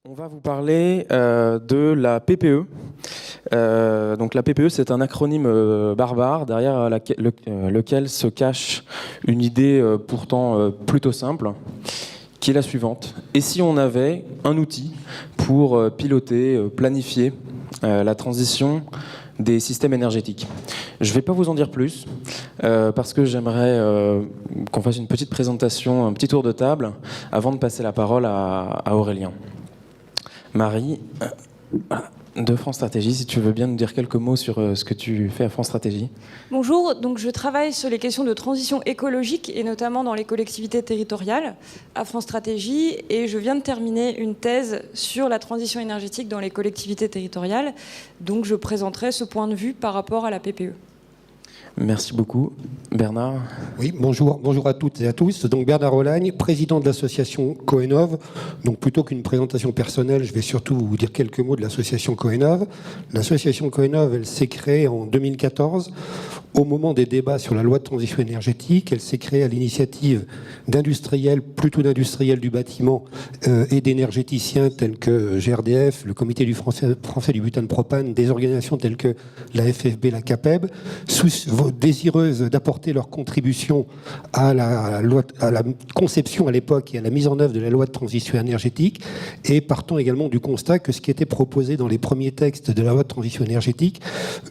On va vous parler de la PPE. Donc la PPE, c'est un acronyme barbare derrière lequel se cache une idée pourtant plutôt simple, qui est la suivante. Et si on avait un outil pour piloter, planifier la transition des systèmes énergétiques? Je ne vais pas vous en dire plus, parce que j'aimerais qu'on fasse une petite présentation, un petit tour de table, avant de passer la parole à Aurélien. Marie, de France Stratégie, si tu veux bien nous dire quelques mots sur ce que tu fais à France Stratégie. Bonjour, donc je travaille sur les questions de transition écologique et notamment dans les collectivités territoriales à France Stratégie, et je viens de terminer une thèse sur la transition énergétique dans les collectivités territoriales, donc je présenterai ce point de vue par rapport à la PPE. Merci beaucoup. Bernard? Oui, bonjour à toutes et à tous. Donc Bernard Rolagne, président de l'association Coenov. Donc plutôt qu'une présentation personnelle, je vais surtout vous dire quelques mots de l'association Coenov. L'association Coenov, elle s'est créée en 2014 au moment des débats sur la loi de transition énergétique. Elle s'est créée à l'initiative d'industriels, plutôt d'industriels du bâtiment et d'énergéticiens tels que GRDF, le Comité du français du butane propane, des organisations telles que la FFB, la CAPEB, désireuses d'apporter leur contribution à la conception à l'époque et à la mise en œuvre de la loi de transition énergétique, et partant également du constat que ce qui était proposé dans les premiers textes de la loi de transition énergétique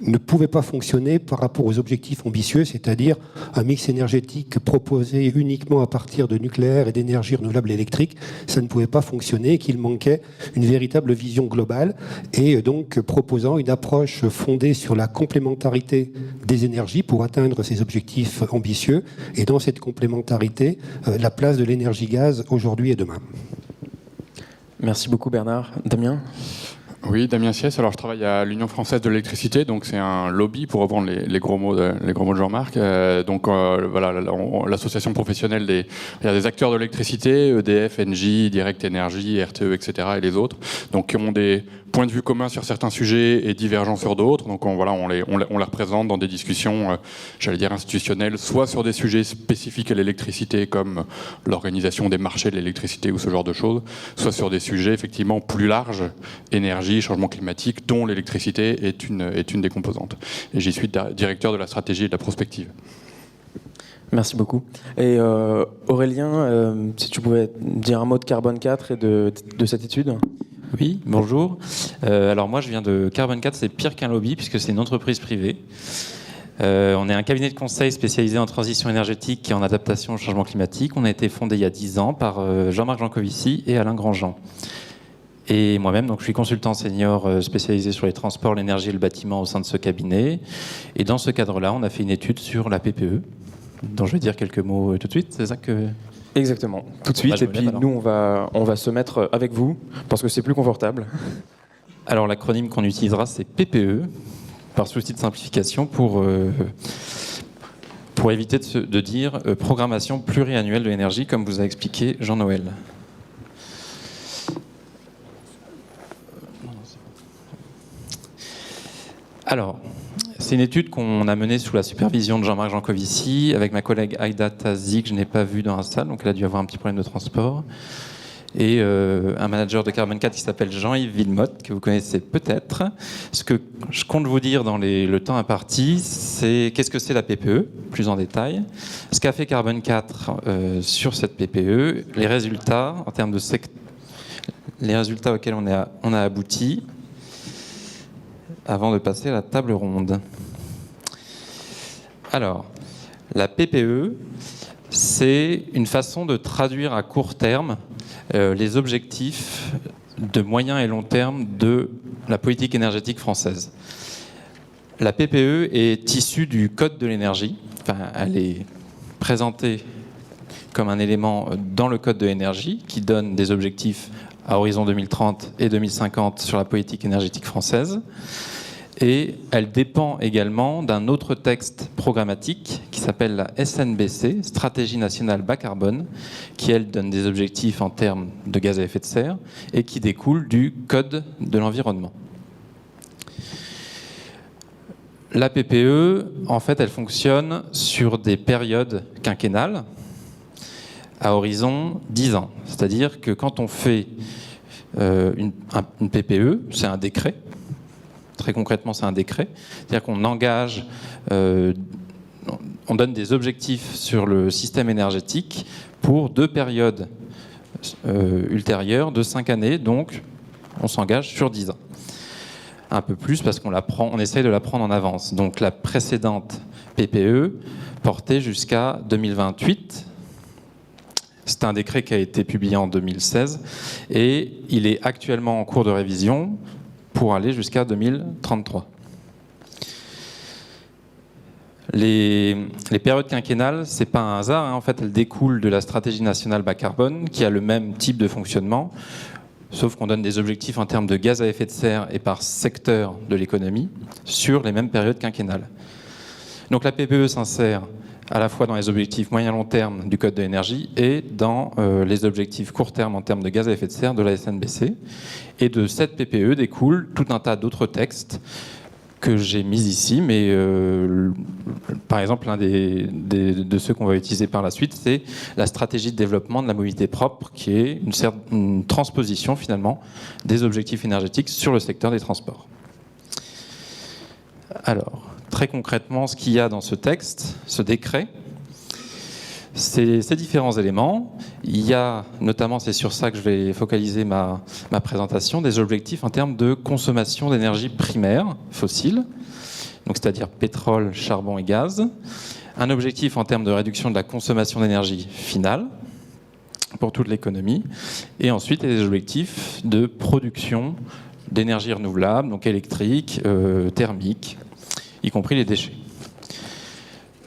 ne pouvait pas fonctionner par rapport aux objectifs ambitieux, c'est-à-dire un mix énergétique proposé uniquement à partir de nucléaire et d'énergie renouvelable électrique. Ça ne pouvait pas fonctionner, qu'il manquait une véritable vision globale, et donc proposant une approche fondée sur la complémentarité des énergies pour atteindre ces objectifs ambitieux, et dans cette complémentarité, la place de l'énergie gaz aujourd'hui et demain. Merci beaucoup Bernard. Damien? Oui, Damien Siès. Alors, je travaille à l'Union française de l'électricité, donc c'est un lobby, pour reprendre les gros mots de Jean-Marc. Voilà, l'association professionnelle il y a des acteurs de l'électricité, EDF, Engie, Direct Énergie, RTE, etc., et les autres, donc qui ont des points de vue communs sur certains sujets et divergents sur d'autres. Donc on les représente dans des discussions, j'allais dire institutionnelles, soit sur des sujets spécifiques à l'électricité, comme l'organisation des marchés de l'électricité ou ce genre de choses, soit sur des sujets effectivement plus larges, énergie, changement climatique, dont l'électricité est une des composantes. Et j'y suis directeur de la stratégie et de la prospective. Merci beaucoup. Et Aurélien, si tu pouvais dire un mot de Carbone 4 et de cette étude. Oui, bonjour. Alors moi je viens de Carbone 4, c'est pire qu'un lobby puisque c'est une entreprise privée. On est un cabinet de conseil spécialisé en transition énergétique et en adaptation au changement climatique. On a été fondé il y a 10 ans par Jean-Marc Jancovici et Alain Grandjean. Et moi-même, donc, je suis consultant senior spécialisé sur les transports, l'énergie et le bâtiment au sein de ce cabinet. Et dans ce cadre-là, on a fait une étude sur la PPE, dont je vais dire quelques mots tout de suite. C'est ça que... Exactement, tout de suite. Et puis nous, on va se mettre avec vous, parce que c'est plus confortable. Alors l'acronyme qu'on utilisera, c'est PPE, par souci de simplification, pour éviter de dire programmation pluriannuelle de l'énergie, comme vous a expliqué Jean-Noël. Alors, c'est une étude qu'on a menée sous la supervision de Jean-Marc Jancovici, avec ma collègue Aïda Tazi, que je n'ai pas vue dans la salle, donc elle a dû avoir un petit problème de transport, et un manager de Carbone 4 qui s'appelle Jean-Yves Villemotte, que vous connaissez peut-être. Ce que je compte vous dire dans le temps imparti, c'est qu'est-ce que c'est la PPE, plus en détail, ce qu'a fait Carbone 4 sur cette PPE, les résultats en termes de les résultats auxquels on a abouti, avant de passer à la table ronde. Alors, la PPE, c'est une façon de traduire à court terme les objectifs de moyen et long terme de la politique énergétique française. La PPE est issue du Code de l'énergie. Enfin, elle est présentée comme un élément dans le Code de l'énergie qui donne des objectifs à horizon 2030 et 2050 sur la politique énergétique française. Et elle dépend également d'un autre texte programmatique qui s'appelle la SNBC, Stratégie nationale bas carbone, qui, elle, donne des objectifs en termes de gaz à effet de serre et qui découle du Code de l'environnement. La PPE, en fait, elle fonctionne sur des périodes quinquennales à horizon 10 ans. C'est-à-dire que quand on fait une PPE, c'est un décret. Très concrètement, c'est un décret. C'est-à-dire qu'on engage, on donne des objectifs sur le système énergétique pour 2 périodes ultérieures de 5 années. Donc, on s'engage sur 10 ans. Un peu plus parce on essaye de la prendre en avance. Donc, la précédente PPE portait jusqu'à 2028. C'est un décret qui a été publié en 2016 et il est actuellement en cours de révision pour aller jusqu'à 2033. Les périodes quinquennales, c'est pas un hasard, hein. En fait, elles découlent de la stratégie nationale bas carbone qui a le même type de fonctionnement, sauf qu'on donne des objectifs en termes de gaz à effet de serre et par secteur de l'économie sur les mêmes périodes quinquennales. Donc la PPE s'insère à la fois dans les objectifs moyen-long terme du Code de l'énergie et dans les objectifs court terme en termes de gaz à effet de serre de la SNBC. Et de cette PPE découle tout un tas d'autres textes que j'ai mis ici, mais par exemple, l'un de ceux qu'on va utiliser par la suite, c'est la stratégie de développement de la mobilité propre, qui est une transposition finalement des objectifs énergétiques sur le secteur des transports. Alors, très concrètement, ce qu'il y a dans ce texte, ce décret, c'est ces différents éléments. Il y a, notamment, c'est sur ça que je vais focaliser ma présentation, des objectifs en termes de consommation d'énergie primaire fossile, donc c'est-à-dire pétrole, charbon et gaz. Un objectif en termes de réduction de la consommation d'énergie finale pour toute l'économie. Et ensuite, il y a des objectifs de production d'énergie renouvelable, donc électrique, thermique, y compris les déchets.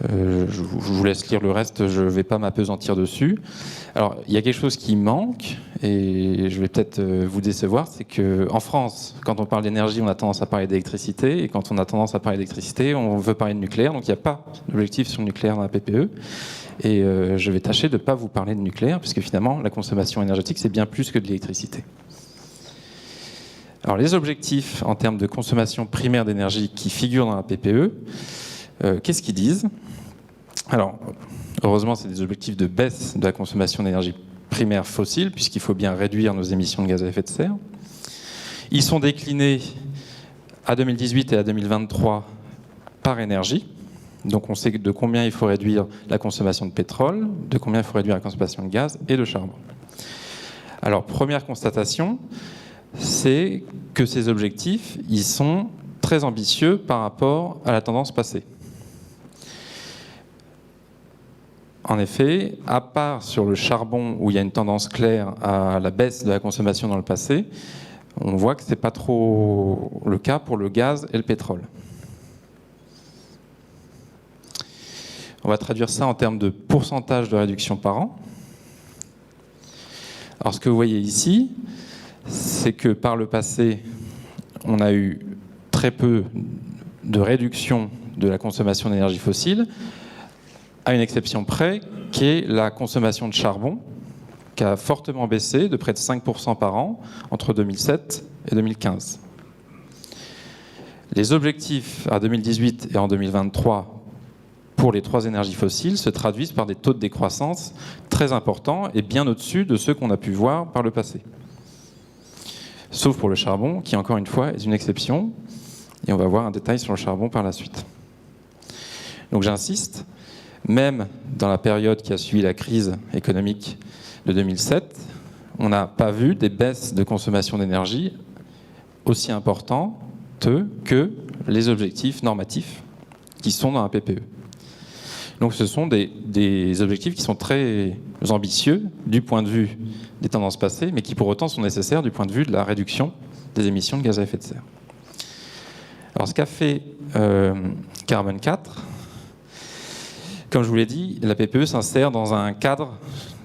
Je vous laisse lire le reste, je ne vais pas m'appesantir dessus. Alors, il y a quelque chose qui manque, et je vais peut-être vous décevoir, c'est qu'en France, quand on parle d'énergie, on a tendance à parler d'électricité, et quand on a tendance à parler d'électricité, on veut parler de nucléaire, donc il n'y a pas d'objectif sur le nucléaire dans la PPE. Et je vais tâcher de ne pas vous parler de nucléaire, puisque finalement, la consommation énergétique, c'est bien plus que de l'électricité. Alors, les objectifs en termes de consommation primaire d'énergie qui figurent dans la PPE, qu'est-ce qu'ils disent ? Alors, heureusement, c'est des objectifs de baisse de la consommation d'énergie primaire fossile, puisqu'il faut bien réduire nos émissions de gaz à effet de serre. Ils sont déclinés à 2018 et à 2023 par énergie. Donc, on sait de combien il faut réduire la consommation de pétrole, de combien il faut réduire la consommation de gaz et de charbon. Alors, première constatation, c'est que ces objectifs, ils sont très ambitieux par rapport à la tendance passée. En effet, à part sur le charbon où il y a une tendance claire à la baisse de la consommation dans le passé, on voit que ce n'est pas trop le cas pour le gaz et le pétrole. On va traduire ça en termes de pourcentage de réduction par an. Alors ce que vous voyez ici, c'est que par le passé, on a eu très peu de réduction de la consommation d'énergie fossile, à une exception près, qui est la consommation de charbon, qui a fortement baissé de près de 5% par an entre 2007 et 2015. Les objectifs à 2018 et en 2023 pour les 3 énergies fossiles se traduisent par des taux de décroissance très importants et bien au-dessus de ceux qu'on a pu voir par le passé. Sauf pour le charbon, qui encore une fois est une exception, et on va voir un détail sur le charbon par la suite. Donc j'insiste, même dans la période qui a suivi la crise économique de 2007, on n'a pas vu des baisses de consommation d'énergie aussi importantes que les objectifs normatifs qui sont dans la PPE. Donc ce sont des objectifs qui sont très ambitieux du point de vue des tendances passées, mais qui pour autant sont nécessaires du point de vue de la réduction des émissions de gaz à effet de serre. Alors ce qu'a fait Carbone 4, comme je vous l'ai dit, la PPE s'insère dans un cadre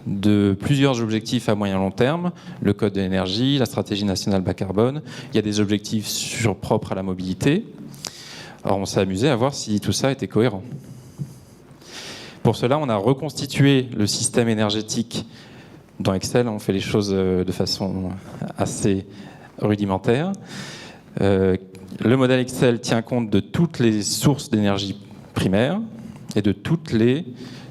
de plusieurs objectifs à moyen long terme, le Code de l'énergie, la stratégie nationale bas carbone, il y a des objectifs propres à la mobilité. Alors on s'est amusé à voir si tout ça était cohérent. Pour cela, on a reconstitué le système énergétique dans Excel. On fait les choses de façon assez rudimentaire. Le modèle Excel tient compte de toutes les sources d'énergie primaire et de toutes les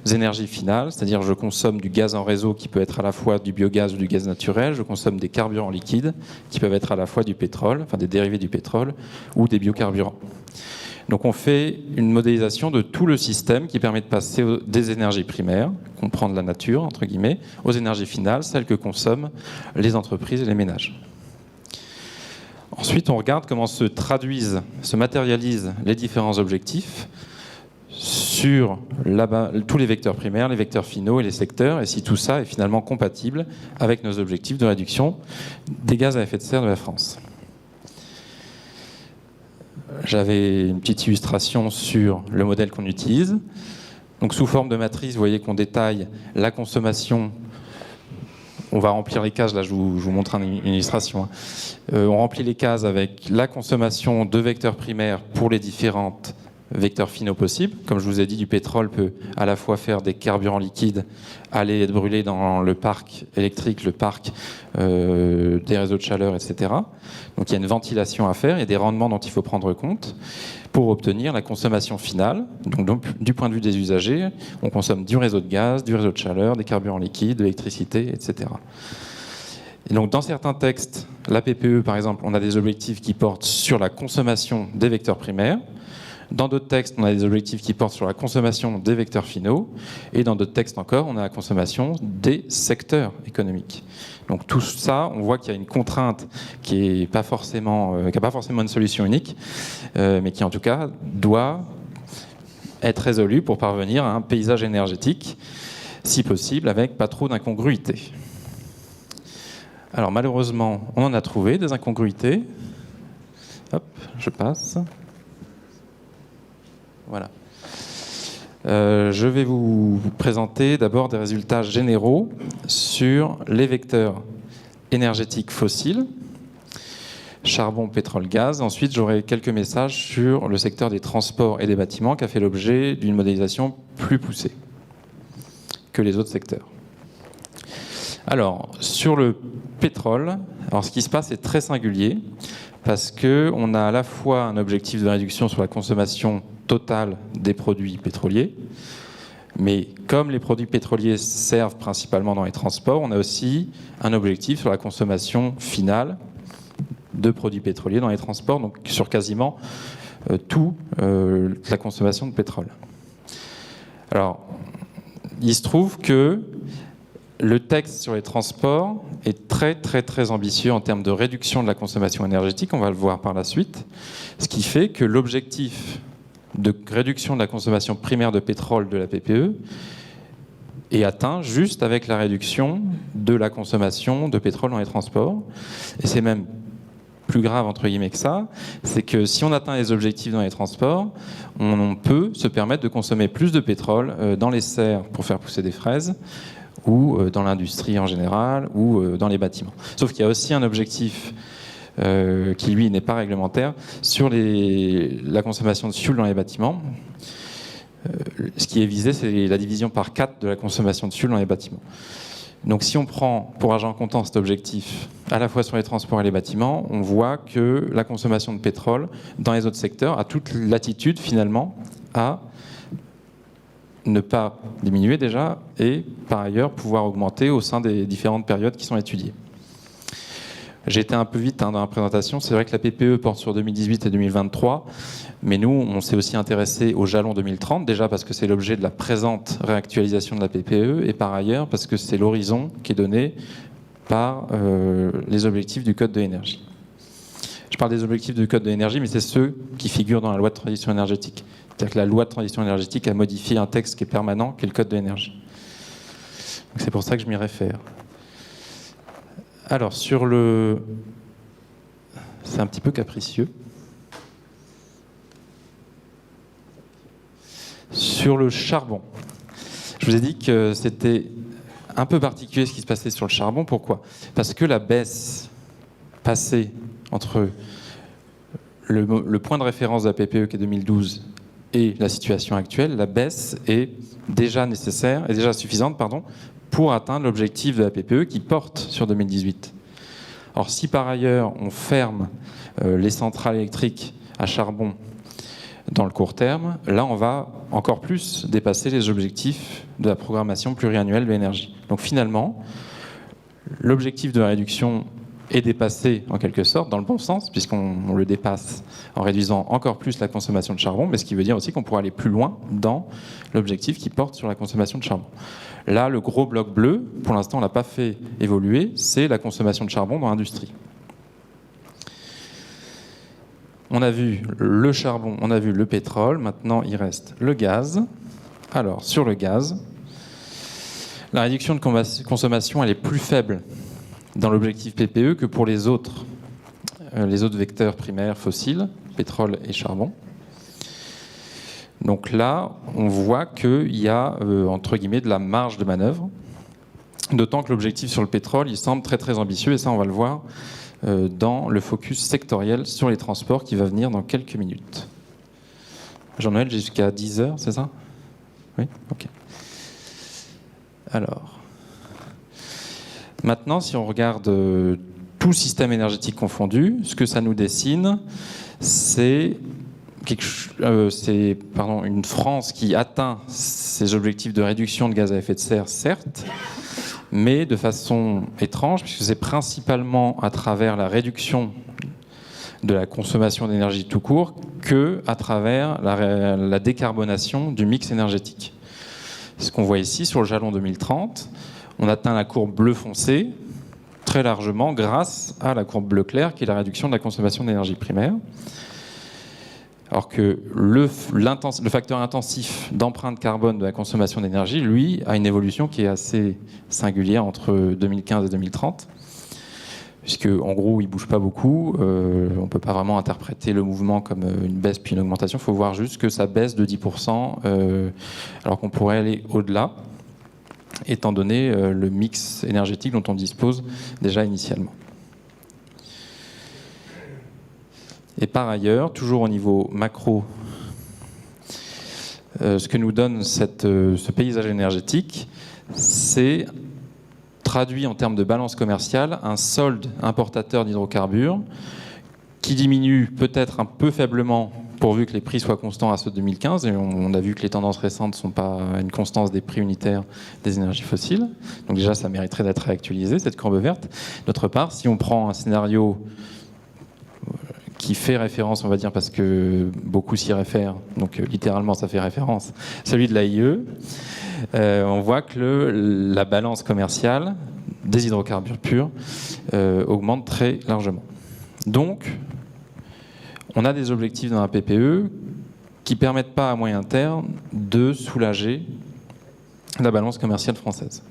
énergies finales, c'est-à-dire je consomme du gaz en réseau qui peut être à la fois du biogaz ou du gaz naturel, je consomme des carburants liquides qui peuvent être à la fois du pétrole, enfin des dérivés du pétrole ou des biocarburants. Donc on fait une modélisation de tout le système qui permet de passer des énergies primaires, qu'on prend de la nature, entre guillemets, aux énergies finales, celles que consomment les entreprises et les ménages. Ensuite, on regarde comment se traduisent, se matérialisent les différents objectifs sur tous les vecteurs primaires, les vecteurs finaux et les secteurs, et si tout ça est finalement compatible avec nos objectifs de réduction des gaz à effet de serre de la France. J'avais une petite illustration sur le modèle qu'on utilise. Donc sous forme de matrice, vous voyez qu'on détaille la consommation. On va remplir les cases, là je vous montre une illustration. On remplit les cases avec la consommation de vecteurs primaires pour les différentes vecteurs finaux possibles. Comme je vous ai dit, du pétrole peut à la fois faire des carburants liquides, aller être brûlé dans le parc électrique, le parc des réseaux de chaleur, etc. Donc il y a une ventilation à faire, il y a des rendements dont il faut prendre compte pour obtenir la consommation finale. Donc du point de vue des usagers, on consomme du réseau de gaz, du réseau de chaleur, des carburants liquides, de l'électricité, etc. Et donc dans certains textes, la PPE par exemple, on a des objectifs qui portent sur la consommation des vecteurs primaires. Dans d'autres textes, on a des objectifs qui portent sur la consommation des vecteurs finaux. Et dans d'autres textes encore, on a la consommation des secteurs économiques. Donc tout ça, on voit qu'il y a une contrainte qui n'a pas forcément une solution unique, mais qui en tout cas doit être résolue pour parvenir à un paysage énergétique, si possible, avec pas trop d'incongruités. Alors malheureusement, on en a trouvé des incongruités. Hop, je passe. Voilà. Je vais vous présenter d'abord des résultats généraux sur les vecteurs énergétiques fossiles, charbon, pétrole, gaz. Ensuite, j'aurai quelques messages sur le secteur des transports et des bâtiments qui a fait l'objet d'une modélisation plus poussée que les autres secteurs. Alors, sur le pétrole, ce qui se passe est très singulier parce qu'on a à la fois un objectif de réduction sur la consommation totale des produits pétroliers, mais comme les produits pétroliers servent principalement dans les transports, on a aussi un objectif sur la consommation finale de produits pétroliers dans les transports, donc sur quasiment toute la consommation de pétrole. Alors, il se trouve que le texte sur les transports est très très très ambitieux en termes de réduction de la consommation énergétique, on va le voir par la suite, ce qui fait que l'objectif de réduction de la consommation primaire de pétrole de la PPE est atteint juste avec la réduction de la consommation de pétrole dans les transports. Et c'est même plus grave entre guillemets que ça, c'est que si on atteint les objectifs dans les transports, on peut se permettre de consommer plus de pétrole dans les serres pour faire pousser des fraises, ou dans l'industrie en général, ou dans les bâtiments. Sauf qu'il y a aussi un objectif qui, lui, n'est pas réglementaire, sur la consommation de fioul dans les bâtiments. Ce qui est visé, c'est la division par 4 de la consommation de fioul dans les bâtiments. Donc si on prend pour argent comptant cet objectif à la fois sur les transports et les bâtiments, on voit que la consommation de pétrole dans les autres secteurs a toute latitude finalement à ne pas diminuer déjà et par ailleurs pouvoir augmenter au sein des différentes périodes qui sont étudiées. J'ai été un peu vite dans la présentation, c'est vrai que la PPE porte sur 2018 et 2023, mais nous on s'est aussi intéressé au jalon 2030, déjà parce que c'est l'objet de la présente réactualisation de la PPE et par ailleurs parce que c'est l'horizon qui est donné par les objectifs du Code de l'énergie. Je parle des objectifs du Code de l'énergie, mais c'est ceux qui figurent dans la loi de transition énergétique. C'est-à-dire que la loi de transition énergétique a modifié un texte qui est permanent, qui est le Code de l'énergie. Donc c'est pour ça que je m'y réfère. Alors, c'est un petit peu capricieux. Sur le charbon, je vous ai dit que c'était un peu particulier ce qui se passait sur le charbon. Pourquoi ? Parce que la baisse passée entre le point de référence de la PPE qui est 2012 et la situation actuelle, la baisse est déjà nécessaire, est déjà suffisante, pour atteindre l'objectif de la PPE qui porte sur 2018. Or, si par ailleurs on ferme les centrales électriques à charbon dans le court terme, là on va encore plus dépasser les objectifs de la programmation pluriannuelle de l'énergie. Donc finalement, l'objectif de réduction est dépassé en quelque sorte dans le bon sens, puisqu'on le dépasse en réduisant encore plus la consommation de charbon, mais ce qui veut dire aussi qu'on pourra aller plus loin dans l'objectif qui porte sur la consommation de charbon. Là, le gros bloc bleu, pour l'instant on ne l'a pas fait évoluer, c'est la consommation de charbon dans l'industrie. On a vu le charbon, on a vu le pétrole, maintenant il reste le gaz. Alors, sur le gaz, la réduction de consommation elle est plus faible dans l'objectif PPE que pour les autres vecteurs primaires fossiles, pétrole et charbon. Donc là, on voit qu'il y a, entre guillemets, de la marge de manœuvre, d'autant que l'objectif sur le pétrole, il semble très très ambitieux, et ça on va le voir dans le focus sectoriel sur les transports qui va venir dans quelques minutes. Jean-Noël, jusqu'à 10h, c'est ça? Oui? Ok. Alors, maintenant, si on regarde tout système énergétique confondu, ce que ça nous dessine, c'est une France qui atteint ses objectifs de réduction de gaz à effet de serre, certes, mais de façon étrange, puisque c'est principalement à travers la réduction de la consommation d'énergie tout court que à travers la décarbonation du mix énergétique. Ce qu'on voit ici sur le jalon 2030, on atteint la courbe bleu foncé très largement grâce à la courbe bleu clair qui est la réduction de la consommation d'énergie primaire. Alors que le facteur intensif d'empreinte carbone de la consommation d'énergie, lui, a une évolution qui est assez singulière entre 2015 et 2030, puisque en gros, il ne bouge pas beaucoup. On ne peut pas vraiment interpréter le mouvement comme une baisse puis une augmentation. Il faut voir juste que ça baisse de 10%, alors qu'on pourrait aller au-delà, étant donné le mix énergétique dont on dispose déjà initialement. Et par ailleurs, toujours au niveau macro, ce que nous donne ce paysage énergétique, c'est traduit en termes de balance commerciale un solde importateur d'hydrocarbures qui diminue peut-être un peu faiblement pourvu que les prix soient constants à ceux de 2015. Et on a vu que les tendances récentes ne sont pas une constance des prix unitaires des énergies fossiles. Donc déjà, ça mériterait d'être réactualisé, cette courbe verte. D'autre part, si on prend un scénario qui fait référence, on va dire, parce que beaucoup s'y réfèrent, donc littéralement ça fait référence, celui de l'AIE, on voit que la balance commerciale des hydrocarbures purs augmente très largement. Donc, on a des objectifs dans la PPE qui ne permettent pas à moyen terme de soulager la balance commerciale française.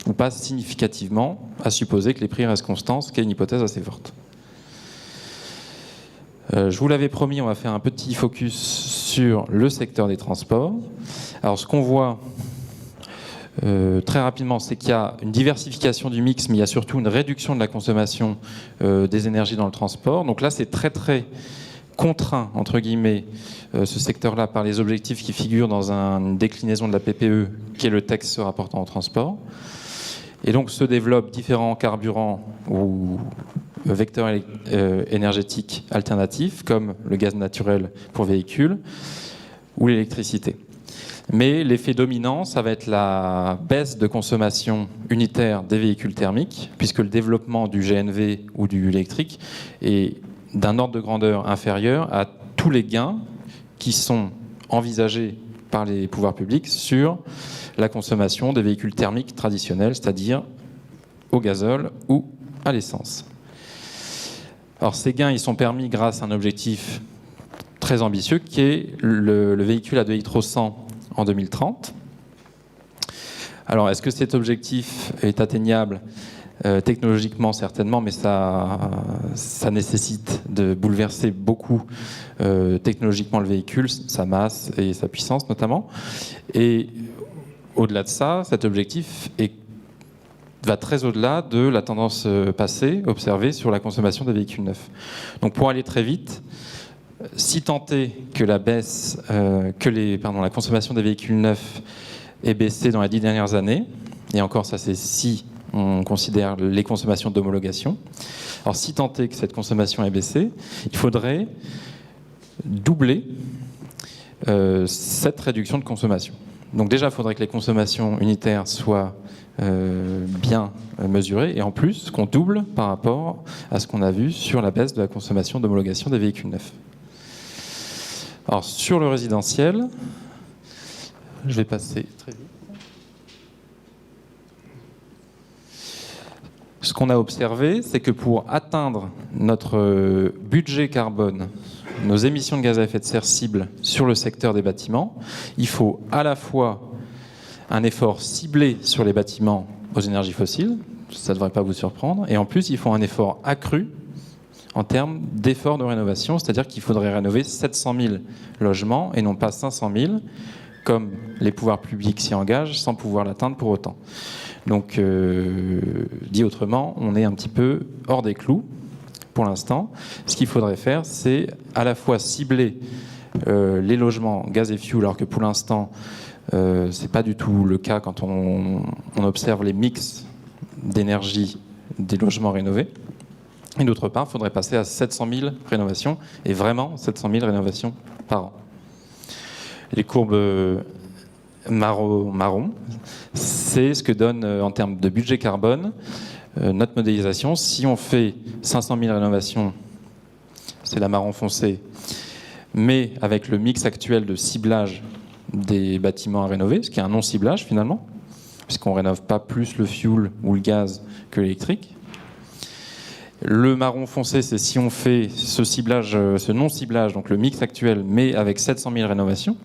Ou pas significativement, à supposer que les prix restent constants, ce qui est une hypothèse assez forte. Je vous l'avais promis, on va faire un petit focus sur le secteur des transports. Alors ce qu'on voit très rapidement, c'est qu'il y a une diversification du mix, mais il y a surtout une réduction de la consommation des énergies dans le transport. Donc là, c'est très très contraint, entre guillemets, ce secteur-là par les objectifs qui figurent dans une déclinaison de la PPE, qui est le texte se rapportant au transport. Et donc se développent différents carburants ou vecteurs énergétiques alternatifs, comme le gaz naturel pour véhicules ou l'électricité. Mais l'effet dominant, ça va être la baisse de consommation unitaire des véhicules thermiques, puisque le développement du GNV ou du électrique est d'un ordre de grandeur inférieur à tous les gains qui sont envisagés par les pouvoirs publics sur la consommation des véhicules thermiques traditionnels, c'est-à-dire au gazole ou à l'essence. Alors ces gains, ils sont permis grâce à un objectif très ambitieux qui est le véhicule à 2 litres 100 en 2030. Alors est-ce que cet objectif est atteignable technologiquement certainement, mais ça nécessite de bouleverser beaucoup technologiquement le véhicule, sa masse et sa puissance notamment. Et au-delà de ça, cet objectif va très au-delà de la tendance passée observée sur la consommation des véhicules neufs. Donc pour aller très vite, si tant est que la consommation des véhicules neufs ait baissé dans les 10 dernières années, et encore ça c'est si on considère les consommations d'homologation, alors si tant est que cette consommation ait baissé, il faudrait doubler cette réduction de consommation. Donc déjà, il faudrait que les consommations unitaires soient bien mesurées, et en plus qu'on double par rapport à ce qu'on a vu sur la baisse de la consommation d'homologation des véhicules neufs. Alors sur le résidentiel, je vais passer très vite. Ce qu'on a observé, c'est que pour atteindre notre budget carbone, nos émissions de gaz à effet de serre cibles sur le secteur des bâtiments, il faut à la fois un effort ciblé sur les bâtiments aux énergies fossiles, ça ne devrait pas vous surprendre, et en plus il faut un effort accru en termes d'efforts de rénovation, c'est-à-dire qu'il faudrait rénover 700 000 logements et non pas 500 000, comme les pouvoirs publics s'y engagent, sans pouvoir l'atteindre pour autant. Donc, dit autrement, on est un petit peu hors des clous pour l'instant. Ce qu'il faudrait faire, c'est à la fois cibler les logements gaz et fioul, alors que pour l'instant, c'est pas du tout le cas quand on observe les mix d'énergie des logements rénovés. Et d'autre part, il faudrait passer à 700 000 rénovations, et vraiment 700 000 rénovations par an. Les courbes marron, c'est ce que donne en termes de budget carbone notre modélisation. Si on fait 500 000 rénovations, c'est la marron foncé, mais avec le mix actuel de ciblage des bâtiments à rénover, ce qui est un non-ciblage finalement, puisqu'on ne rénove pas plus le fioul ou le gaz que l'électrique. Le marron foncé, c'est si on fait ce ciblage, ce non-ciblage, donc le mix actuel, mais avec 700 000 rénovations.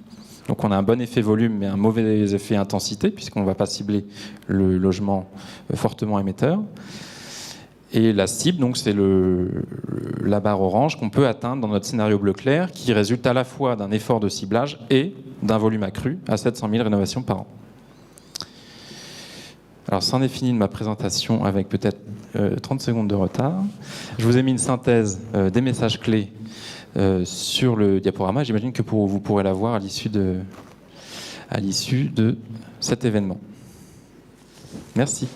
Donc on a un bon effet volume, mais un mauvais effet intensité, puisqu'on ne va pas cibler le logement fortement émetteur. Et la cible, donc, c'est la barre orange qu'on peut atteindre dans notre scénario bleu clair, qui résulte à la fois d'un effort de ciblage et d'un volume accru à 700 000 rénovations par an. Alors, c'en est fini de ma présentation avec peut-être 30 secondes de retard. Je vous ai mis une synthèse des messages clés sur le diaporama. J'imagine que vous pourrez la voir à l'issue de cet événement. Merci.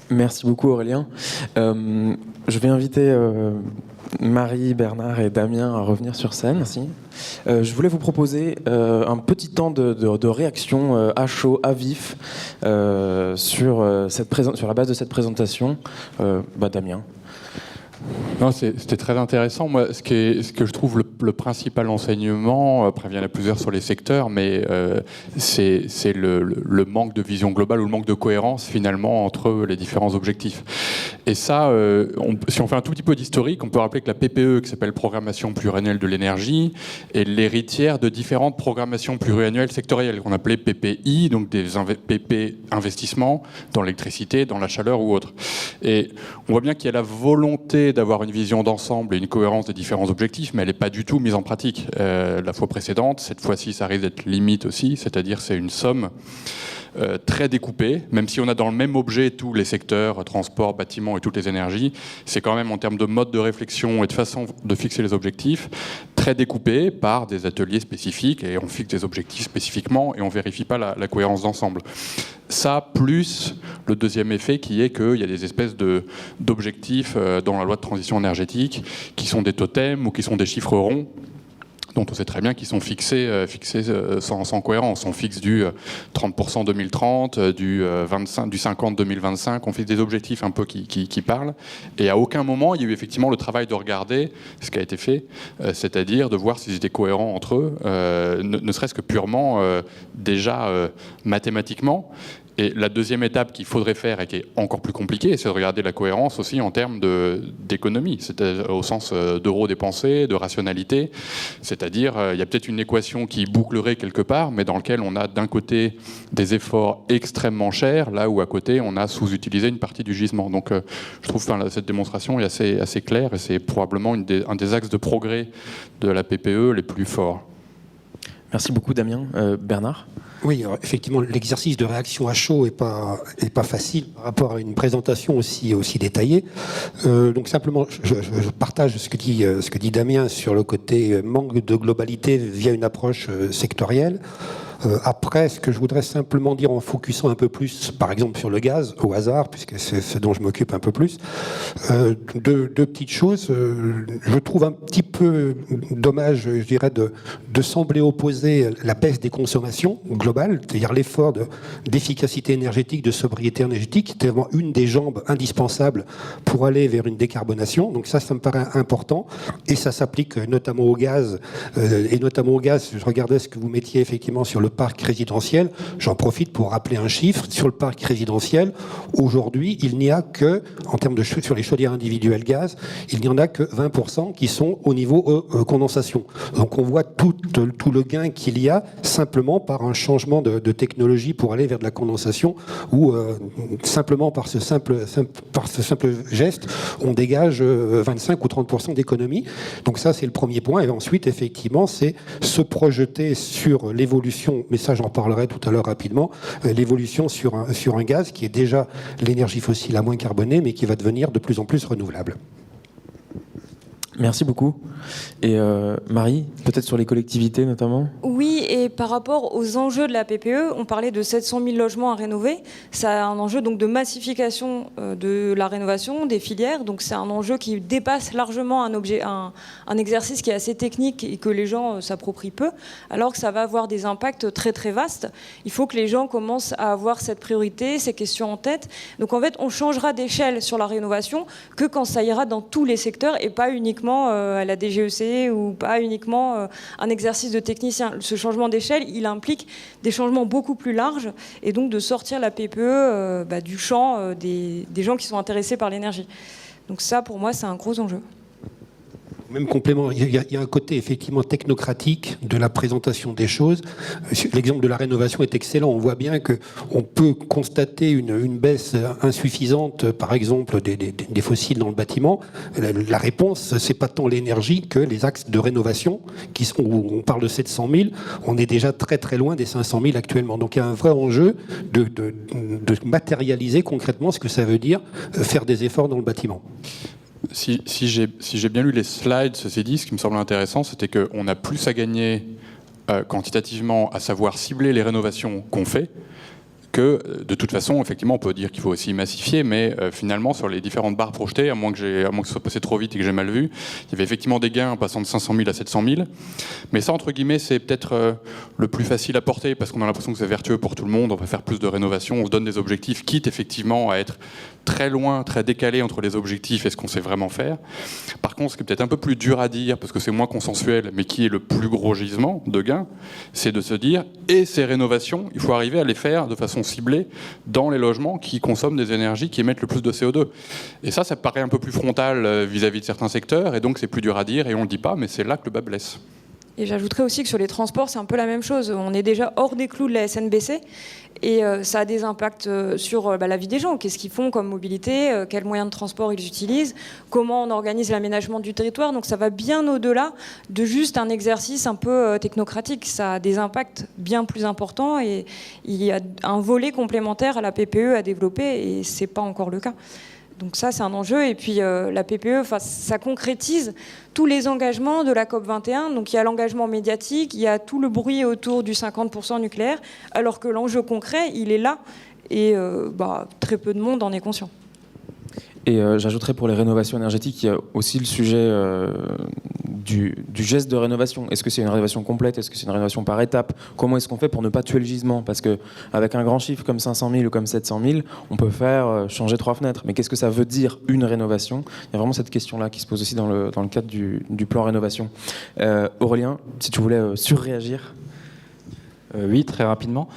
Merci beaucoup Aurélien. Je vais inviter Marie, Bernard et Damien à revenir sur scène. Merci. Je voulais vous proposer un petit temps de réaction à chaud, à vif sur la base de cette présentation. Damien. Non, c'était très intéressant. Moi, ce que je trouve le principal enseignement, après il y en a plusieurs sur les secteurs, mais c'est le manque de vision globale ou le manque de cohérence finalement entre les différents objectifs. Et ça, si on fait un tout petit peu d'historique, on peut rappeler que la PPE, qui s'appelle Programmation pluriannuelle de l'énergie, est l'héritière de différentes programmations pluriannuelles sectorielles qu'on appelait PPI, donc des PP investissements dans l'électricité, dans la chaleur ou autre. Et on voit bien qu'il y a la volonté d'avoir une vision d'ensemble et une cohérence des différents objectifs, mais elle n'est pas du tout mise en pratique. La fois précédente, cette fois-ci, ça risque d'être limite aussi, c'est-à-dire c'est une somme très découpée, même si on a dans le même objet tous les secteurs, transport, bâtiment et toutes les énergies, c'est quand même en termes de mode de réflexion et de façon de fixer les objectifs, très découpé par des ateliers spécifiques, et on fixe des objectifs spécifiquement et on ne vérifie pas la cohérence d'ensemble. Ça, plus le deuxième effet qui est qu'il y a des espèces d'objectifs dans la loi de transition énergétique qui sont des totems ou qui sont des chiffres ronds, dont on sait très bien qu'ils sont fixés sans cohérence. On fixe du 30% 2030, du 50 2025, on fixe des objectifs un peu qui parlent. Et à aucun moment, il y a eu effectivement le travail de regarder ce qui a été fait, c'est-à-dire de voir s'ils étaient cohérents entre eux, ne serait-ce que purement déjà mathématiquement. Et la deuxième étape qu'il faudrait faire et qui est encore plus compliquée, c'est de regarder la cohérence aussi en termes d'économie, c'est-à-dire au sens d'euros dépensés, de rationalité. C'est-à-dire, il y a peut-être une équation qui bouclerait quelque part, mais dans laquelle on a d'un côté des efforts extrêmement chers, là où à côté on a sous-utilisé une partie du gisement. Donc je trouve que cette démonstration est assez claire et c'est probablement un des axes de progrès de la PPE les plus forts. Merci beaucoup Damien. Bernard ? Oui, alors, effectivement, l'exercice de réaction à chaud est pas facile par rapport à une présentation aussi détaillée. Donc simplement, je partage ce que dit Damien sur le côté manque de globalité via une approche sectorielle. Après, ce que je voudrais simplement dire en focusant un peu plus, par exemple sur le gaz, au hasard, puisque c'est ce dont je m'occupe un peu plus, deux petites choses. Je trouve un petit peu dommage, je dirais, de sembler opposer la baisse des consommations globales, c'est-à-dire l'effort d'efficacité énergétique, de sobriété énergétique, qui était vraiment une des jambes indispensables pour aller vers une décarbonation. Donc ça me paraît important, et ça s'applique notamment au gaz, je regardais ce que vous mettiez effectivement sur le parc résidentiel. J'en profite pour rappeler un chiffre. Sur le parc résidentiel, aujourd'hui, il n'y a que, en termes de sur les chaudières individuelles gaz, il n'y en a que 20% qui sont au niveau condensation. Donc on voit tout le gain qu'il y a simplement par un changement de technologie pour aller vers de la condensation, ou simplement par ce simple geste, on dégage 25 ou 30% d'économie. Donc ça, c'est le premier point. Et ensuite, effectivement, c'est se projeter sur l'évolution, mais ça j'en parlerai tout à l'heure rapidement, l'évolution sur un gaz qui est déjà l'énergie fossile la moins carbonée, mais qui va devenir de plus en plus renouvelable. Merci beaucoup. Et Marie, peut-être sur les collectivités notamment ? Oui, et par rapport aux enjeux de la PPE, on parlait de 700 000 logements à rénover. Ça a un enjeu donc de massification de la rénovation, des filières. Donc c'est un enjeu qui dépasse largement un exercice qui est assez technique et que les gens s'approprient peu, alors que ça va avoir des impacts très très vastes. Il faut que les gens commencent à avoir cette priorité, ces questions en tête. Donc en fait, on changera d'échelle sur la rénovation que quand ça ira dans tous les secteurs et pas uniquement à la DGEC ou pas uniquement un exercice de technicien. Ce changement d'échelle, il implique des changements beaucoup plus larges et donc de sortir la PPE du champ des gens qui sont intéressés par l'énergie. Donc ça, pour moi, c'est un gros enjeu. Même complément, il y a un côté effectivement technocratique de la présentation des choses. L'exemple de la rénovation est excellent. On voit bien qu'on peut constater une baisse insuffisante, par exemple, des fossiles dans le bâtiment. La réponse, c'est pas tant l'énergie que les axes de rénovation, où on parle de 700 000. On est déjà très très loin des 500 000 actuellement. Donc il y a un vrai enjeu de matérialiser concrètement ce que ça veut dire faire des efforts dans le bâtiment. Si j'ai bien lu les slides, ceci dit, ce qui me semble intéressant, c'était qu'on a plus à gagner quantitativement à savoir cibler les rénovations qu'on fait, que de toute façon, effectivement, on peut dire qu'il faut aussi massifier, mais finalement, sur les différentes barres projetées, à moins que ce soit passé trop vite et que j'ai mal vu, il y avait effectivement des gains en passant de 500 000 à 700 000. Mais ça, entre guillemets, c'est peut-être le plus facile à porter, parce qu'on a l'impression que c'est vertueux pour tout le monde, on va faire plus de rénovation, on se donne des objectifs, quitte effectivement à être très loin, très décalé entre les objectifs et ce qu'on sait vraiment faire. Par contre, ce qui est peut-être un peu plus dur à dire, parce que c'est moins consensuel, mais qui est le plus gros gisement de gains, c'est de se dire, et ces rénovations, il faut arriver à les faire de façon ciblée dans les logements qui consomment des énergies qui émettent le plus de CO2. Et ça paraît un peu plus frontal vis-à-vis de certains secteurs, et donc c'est plus dur à dire, et on ne le dit pas, mais c'est là que le bas blesse. Et j'ajouterais aussi que sur les transports, c'est un peu la même chose. On est déjà hors des clous de la SNBC et ça a des impacts sur la vie des gens. Qu'est-ce qu'ils font comme mobilité, quels moyens de transport ils utilisent, comment on organise l'aménagement du territoire. Donc ça va bien au-delà de juste un exercice un peu technocratique. Ça a des impacts bien plus importants et il y a un volet complémentaire à la PPE à développer et c'est pas encore le cas. Donc ça, c'est un enjeu. Et puis la PPE, ça concrétise tous les engagements de la COP21. Donc il y a l'engagement médiatique, il y a tout le bruit autour du 50% nucléaire, alors que l'enjeu concret, il est là. Et très peu de monde en est conscient. Et j'ajouterais pour les rénovations énergétiques, il y a aussi le sujet du geste de rénovation. Est-ce que c'est une rénovation complète? Est-ce que c'est une rénovation par étapes? Comment est-ce qu'on fait pour ne pas tuer le gisement? Parce qu'avec un grand chiffre comme 500 000 ou comme 700 000, on peut faire changer 3 fenêtres. Mais qu'est-ce que ça veut dire une rénovation? Il y a vraiment cette question-là qui se pose aussi dans le cadre du plan rénovation. Aurélien, si tu voulais surréagir. Oui, très rapidement.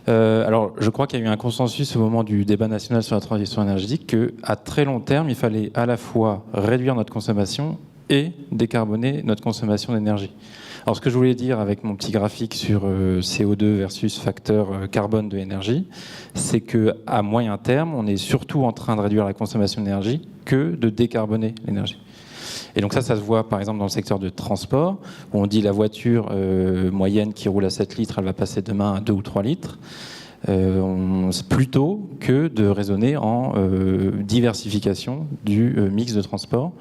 Alors, je crois qu'il y a eu un consensus au moment du débat national sur la transition énergétique qu'à très long terme, il fallait à la fois réduire notre consommation et décarboner notre consommation d'énergie. Alors, ce que je voulais dire avec mon petit graphique sur CO2 versus facteur carbone de l'énergie, c'est qu'à moyen terme, on est surtout en train de réduire la consommation d'énergie que de décarboner l'énergie. Et donc ça se voit par exemple dans le secteur de transport, où on dit la voiture moyenne qui roule à 7 litres, elle va passer demain à 2 ou 3 litres, plutôt que de raisonner en diversification du mix de transport.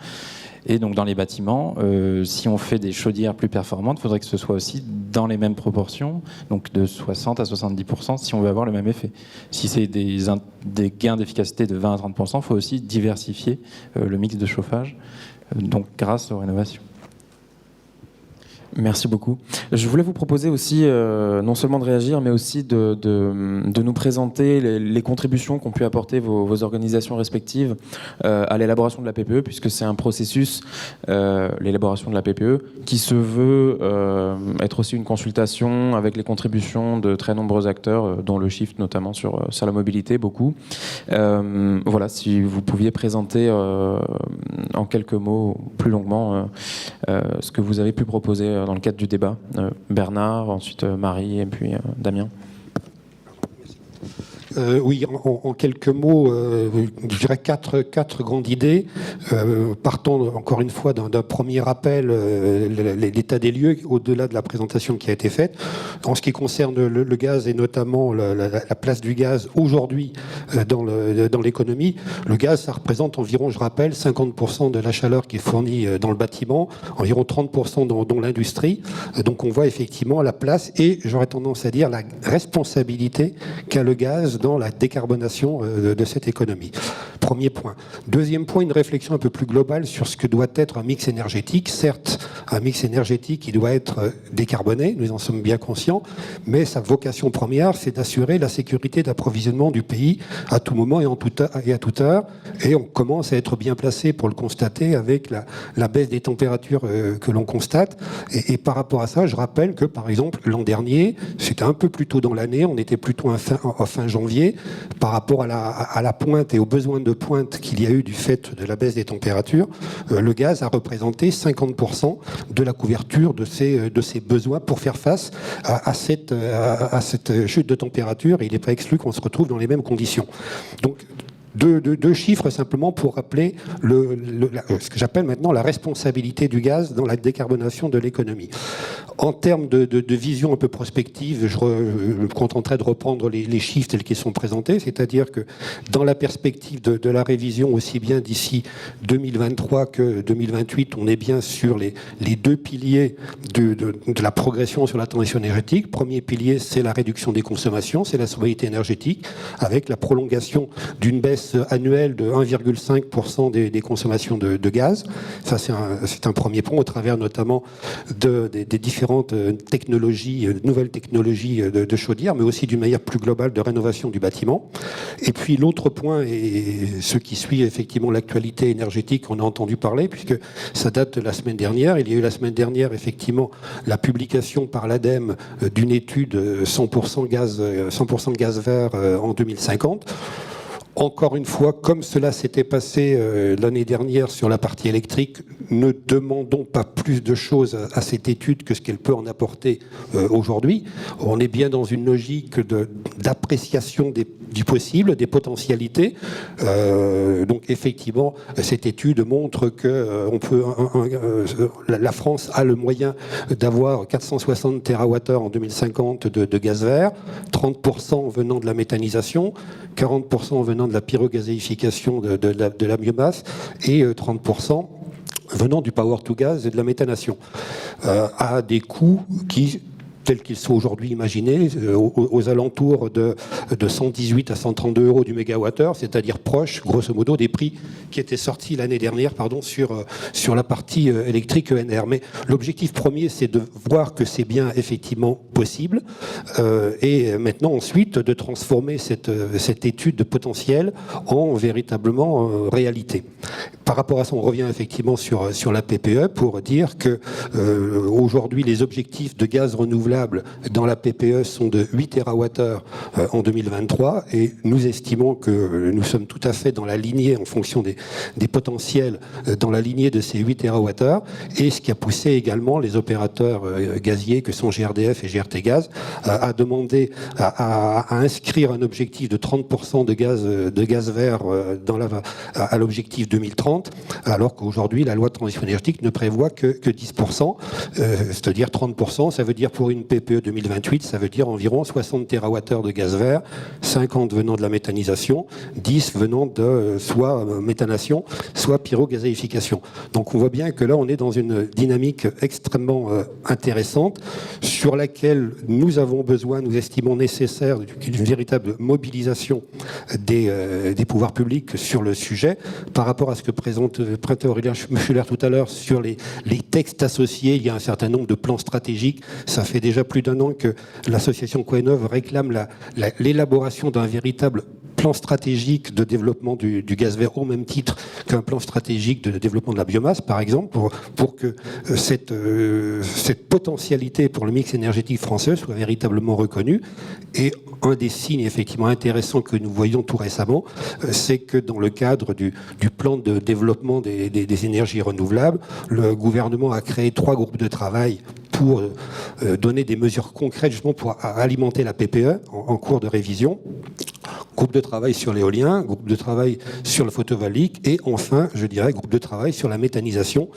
Et donc dans les bâtiments, si on fait des chaudières plus performantes, il faudrait que ce soit aussi dans les mêmes proportions, donc de 60 à 70% si on veut avoir le même effet. Si c'est des gains d'efficacité de 20 à 30%, il faut aussi diversifier le mix de chauffage, donc grâce aux rénovations. Merci beaucoup. Je voulais vous proposer aussi, non seulement de réagir, mais aussi de nous présenter les contributions qu'ont pu apporter vos organisations respectives à l'élaboration de la PPE, puisque c'est un processus, l'élaboration de la PPE, qui se veut être aussi une consultation avec les contributions de très nombreux acteurs, dont le Shift notamment sur la mobilité, beaucoup. Voilà, si vous pouviez présenter en quelques mots, plus longuement, ce que vous avez pu proposer dans le cadre du débat. Bernard, ensuite Marie et puis Damien. Oui, en quelques mots, je dirais quatre grandes idées. Partant encore une fois d'un premier rappel, l'état des lieux, au-delà de la présentation qui a été faite. En ce qui concerne le gaz et notamment la place du gaz aujourd'hui dans l'économie, le gaz, ça représente environ, je rappelle, 50% de la chaleur qui est fournie dans le bâtiment, environ 30% dans l'industrie. Donc on voit effectivement la place et, j'aurais tendance à dire, la responsabilité qu'a le gaz dans la décarbonation de cette économie. Premier point. Deuxième point, une réflexion un peu plus globale sur ce que doit être un mix énergétique. Certes, un mix énergétique qui doit être décarboné, nous en sommes bien conscients, mais sa vocation première, c'est d'assurer la sécurité d'approvisionnement du pays à tout moment et à toute heure. Et on commence à être bien placé pour le constater avec la baisse des températures que l'on constate. Et par rapport à ça, je rappelle que, par exemple, l'an dernier, c'était un peu plus tôt dans l'année, on était plutôt en fin janvier, par rapport à la pointe et aux besoins de pointe qu'il y a eu du fait de la baisse des températures, le gaz a représenté 50% de la couverture de ces besoins pour faire face à cette chute de température. Et il n'est pas exclu qu'on se retrouve dans les mêmes conditions. Donc, deux chiffres simplement pour rappeler ce que j'appelle maintenant la responsabilité du gaz dans la décarbonation de l'économie. En termes de vision un peu prospective, je me contenterai de reprendre les chiffres tels qu'ils sont présentés, c'est-à-dire que dans la perspective de la révision aussi bien d'ici 2023 que 2028, on est bien sur les deux piliers de la progression sur la transition énergétique. Premier pilier, c'est la réduction des consommations, c'est la sobriété énergétique, avec la prolongation d'une baisse annuelle de 1,5% des consommations de gaz. Ça, c'est un premier point au travers notamment des différentes technologies, nouvelles technologies de chaudière, mais aussi d'une manière plus globale de rénovation du bâtiment. Et puis l'autre point, et ce qui suit effectivement l'actualité énergétique, on a entendu parler, puisque ça date de la semaine dernière. Il y a eu la semaine dernière effectivement la publication par l'ADEME d'une étude 100% gaz vert en 2050. Encore une fois, comme cela s'était passé l'année dernière sur la partie électrique, ne demandons pas plus de choses à cette étude que ce qu'elle peut en apporter aujourd'hui. On est bien dans une logique d'appréciation du possible, des potentialités. Donc effectivement, cette étude montre que la France a le moyen d'avoir 460 TWh en 2050 de gaz vert, 30% venant de la méthanisation, 40% venant de la pyrogazéification de la biomasse et 30% venant du power to gas et de la méthanation, à des coûts tels qu'ils sont aujourd'hui imaginés, aux alentours de 118 à 132 euros du mégawattheure, c'est-à-dire proche, grosso modo, des prix qui étaient sortis l'année dernière sur la partie électrique ENR. Mais l'objectif premier, c'est de voir que c'est bien effectivement possible, et maintenant ensuite de transformer cette étude de potentiel en véritablement réalité. Par rapport à ça, on revient effectivement sur la PPE pour dire que aujourd'hui, les objectifs de gaz renouvelable dans la PPE sont de 8 TWh en 2023 et nous estimons que nous sommes tout à fait dans la lignée en fonction des potentiels dans la lignée de ces 8 TWh et ce qui a poussé également les opérateurs gaziers que sont GRDF et GRT Gaz à demander à inscrire un objectif de 30% de gaz vert à l'objectif 2030 2030, alors qu'aujourd'hui, la loi de transition énergétique ne prévoit que 10%, c'est-à-dire 30%. Ça veut dire pour une PPE 2028, ça veut dire environ 60 TWh de gaz vert, 50 venant de la méthanisation, 10 venant de soit méthanation, soit pyrogazéification. Donc on voit bien que là, on est dans une dynamique extrêmement intéressante sur laquelle nous avons besoin, nous estimons nécessaire d'une véritable mobilisation des pouvoirs publics sur le sujet. Par rapport à ce que présentait Aurélien Schuller tout à l'heure sur les textes associés, il y a un certain nombre de plans stratégiques. Ça fait déjà plus d'1 an que l'association Coenov réclame l'élaboration d'un véritable plan stratégique de développement du gaz vert au même titre qu'un plan stratégique de développement de la biomasse, par exemple, pour que cette potentialité pour le mix énergétique français soit véritablement reconnue. Et un des signes effectivement intéressants que nous voyons tout récemment, c'est que dans le cadre du plan de développement des énergies renouvelables, le gouvernement a créé 3 groupes de travail pour donner des mesures concrètes justement pour alimenter la PPE en cours de révision. Groupe de travail sur l'éolien, groupe de travail sur le photovoltaïque et enfin, je dirais, groupe de travail sur la méthanisation,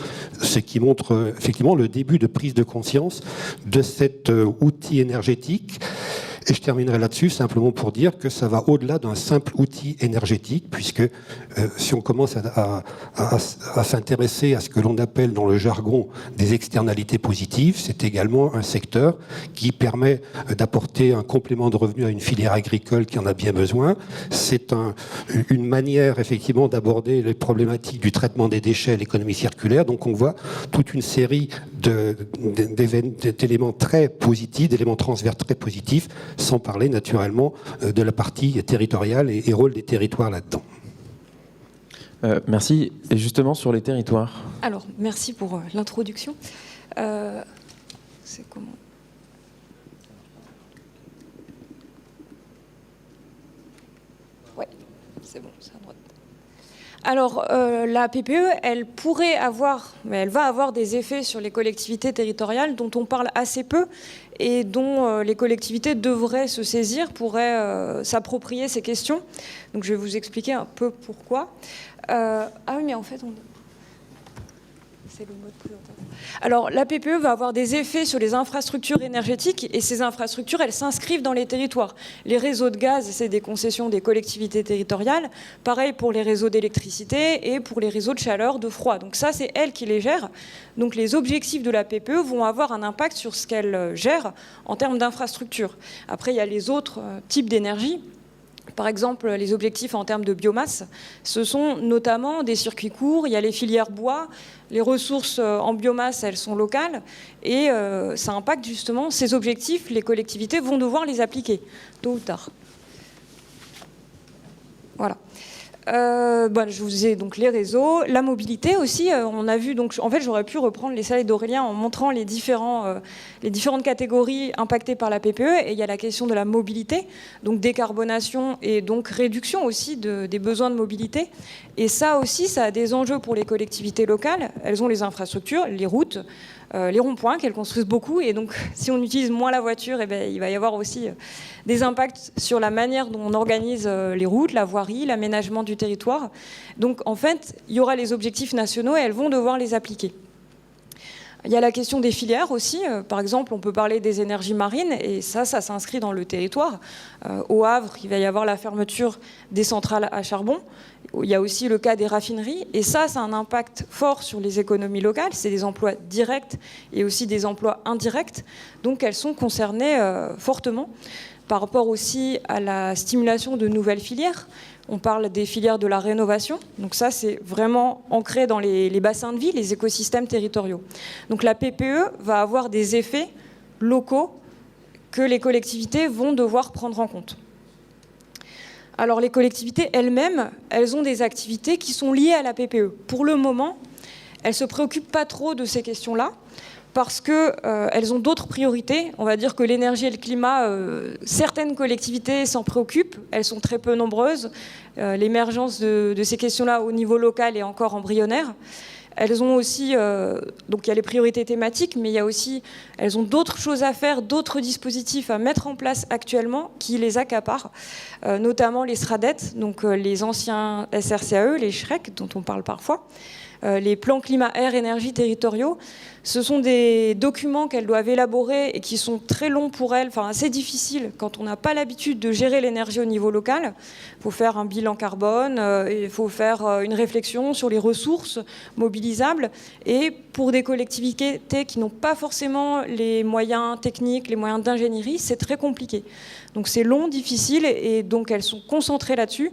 ce qui montre effectivement le début de prise de conscience de cet outil énergétique. Et je terminerai là-dessus simplement pour dire que ça va au-delà d'un simple outil énergétique, puisque si on commence à s'intéresser à ce que l'on appelle dans le jargon des externalités positives, c'est également un secteur qui permet d'apporter un complément de revenu à une filière agricole qui en a bien besoin. C'est une manière effectivement d'aborder les problématiques du traitement des déchets, l'économie circulaire. Donc on voit toute une série d'éléments très positifs, d'éléments transverses très positifs, sans parler naturellement de la partie territoriale et rôle des territoires là-dedans. Merci. Et justement sur les territoires. Alors, merci pour l'introduction. C'est comment ? Ouais, c'est bon, c'est à droite. Alors, la PPE, elle va avoir des effets sur les collectivités territoriales dont on parle assez peu et dont les collectivités devraient se saisir, pourraient s'approprier ces questions. Donc, je vais vous expliquer un peu pourquoi. Ah oui, mais en fait, c'est le mode présentation. Alors, la PPE va avoir des effets sur les infrastructures énergétiques et ces infrastructures, elles s'inscrivent dans les territoires. Les réseaux de gaz, c'est des concessions des collectivités territoriales. Pareil pour les réseaux d'électricité et pour les réseaux de chaleur, de froid. Donc ça, c'est elles qui les gèrent. Donc les objectifs de la PPE vont avoir un impact sur ce qu'elle gère en termes d'infrastructures. Après, il y a les autres types d'énergie. Par exemple, les objectifs en termes de biomasse, ce sont notamment des circuits courts, il y a les filières bois, les ressources en biomasse, elles sont locales, et ça impacte justement ces objectifs, les collectivités vont devoir les appliquer, tôt ou tard. Voilà. Je vous disais donc les réseaux, la mobilité aussi. On a vu donc, en fait, j'aurais pu reprendre les slides d'Aurélien en montrant les différentes catégories impactées par la PPE. Et il y a la question de la mobilité, donc décarbonation et donc réduction aussi des besoins de mobilité. Et ça aussi, ça a des enjeux pour les collectivités locales. Elles ont les infrastructures, les routes, les ronds-points qu'elles construisent beaucoup. Et donc, si on utilise moins la voiture, il va y avoir aussi des impacts sur la manière dont on organise les routes, la voirie, l'aménagement du territoire. Donc, en fait, il y aura les objectifs nationaux et elles vont devoir les appliquer. Il y a la question des filières aussi. Par exemple, on peut parler des énergies marines et ça s'inscrit dans le territoire. Au Havre, il va y avoir la fermeture des centrales à charbon. Il y a aussi le cas des raffineries. Et ça a un impact fort sur les économies locales. C'est des emplois directs et aussi des emplois indirects. Donc, elles sont concernées fortement. Par rapport aussi à la stimulation de nouvelles filières. On parle des filières de la rénovation. Donc ça, c'est vraiment ancré dans les bassins de vie, les écosystèmes territoriaux. Donc la PPE va avoir des effets locaux que les collectivités vont devoir prendre en compte. Alors les collectivités elles-mêmes, elles ont des activités qui sont liées à la PPE. Pour le moment, elles ne se préoccupent pas trop de ces questions-là, parce qu'elles ont d'autres priorités. On va dire que l'énergie et le climat, certaines collectivités s'en préoccupent, elles sont très peu nombreuses. L'émergence de ces questions-là au niveau local est encore embryonnaire. Elles ont aussi, donc il y a les priorités thématiques, mais il y a aussi, elles ont d'autres choses à faire, d'autres dispositifs à mettre en place actuellement qui les accaparent, notamment les SRADET, donc les anciens SRCAE, les SHREC dont on parle parfois, les plans climat, air, énergie territoriaux. Ce sont des documents qu'elles doivent élaborer et qui sont très longs pour elles, enfin assez difficiles quand on n'a pas l'habitude de gérer l'énergie au niveau local. Il faut faire un bilan carbone, il faut faire une réflexion sur les ressources mobilisables. Et pour des collectivités qui n'ont pas forcément les moyens techniques, les moyens d'ingénierie, c'est très compliqué. Donc c'est long, difficile, et donc elles sont concentrées là-dessus.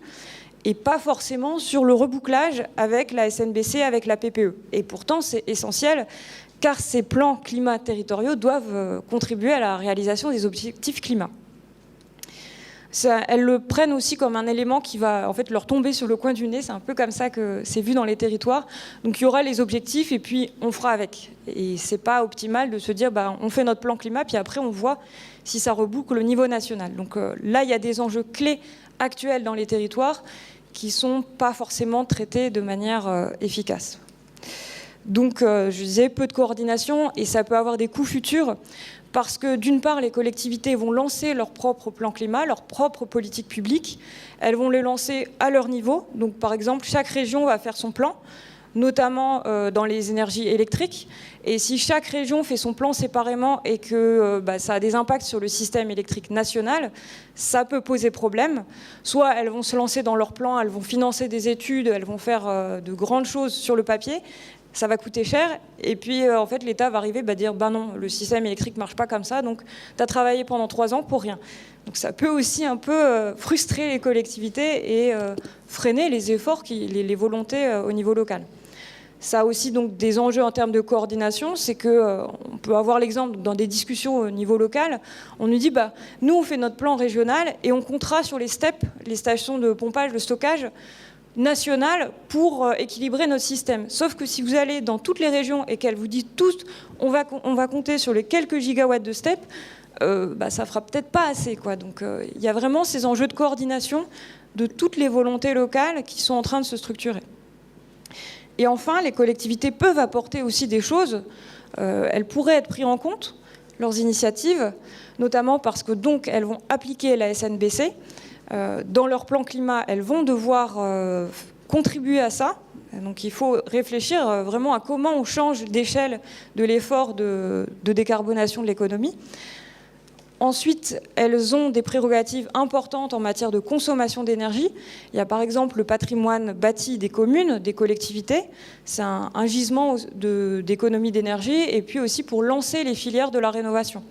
Et pas forcément sur le rebouclage avec la SNBC, avec la PPE. Et pourtant, c'est essentiel, car ces plans climat territoriaux doivent contribuer à la réalisation des objectifs climat. Elles le prennent aussi comme un élément qui va en fait leur tomber sur le coin du nez. C'est un peu comme ça que c'est vu dans les territoires. Donc il y aura les objectifs et puis on fera avec. Et c'est pas optimal de se dire on fait notre plan climat puis après on voit si ça reboucle au niveau national. Donc là il y a des enjeux clés actuels dans les territoires qui ne sont pas forcément traités de manière efficace. Donc, je disais, peu de coordination, et ça peut avoir des coûts futurs, parce que d'une part, les collectivités vont lancer leur propre plan climat, leur propre politique publique. Elles vont les lancer à leur niveau. Donc, par exemple, chaque région va faire son plan, notamment dans les énergies électriques. Et si chaque région fait son plan séparément et que ça a des impacts sur le système électrique national, ça peut poser problème. Soit elles vont se lancer dans leur plan, elles vont financer des études, elles vont faire de grandes choses sur le papier, ça va coûter cher. Et puis, en fait, l'État va arriver dire non, le système électrique ne marche pas comme ça, donc tu as travaillé pendant 3 ans pour rien. Donc ça peut aussi un peu frustrer les collectivités et freiner les efforts, les volontés au niveau local. Ça a aussi donc des enjeux en termes de coordination, c'est qu'on peut avoir l'exemple dans des discussions au niveau local, on nous dit nous on fait notre plan régional et on comptera sur les STEP, les stations de pompage, de stockage nationales pour équilibrer notre système. Sauf que si vous allez dans toutes les régions et qu'elles vous disent toutes on va compter sur les quelques gigawatts de STEP, ça fera peut-être pas assez, quoi. Donc il y a vraiment ces enjeux de coordination de toutes les volontés locales qui sont en train de se structurer. Et enfin, les collectivités peuvent apporter aussi des choses. Elles pourraient être prises en compte, leurs initiatives, notamment parce que donc elles vont appliquer la SNBC. Dans leur plan climat, elles vont devoir contribuer à ça. Donc il faut réfléchir vraiment à comment on change d'échelle de l'effort de décarbonation de l'économie. Ensuite, elles ont des prérogatives importantes en matière de consommation d'énergie. Il y a par exemple le patrimoine bâti des communes, des collectivités. C'est un gisement d'économie d'énergie et puis aussi pour lancer les filières de la rénovation.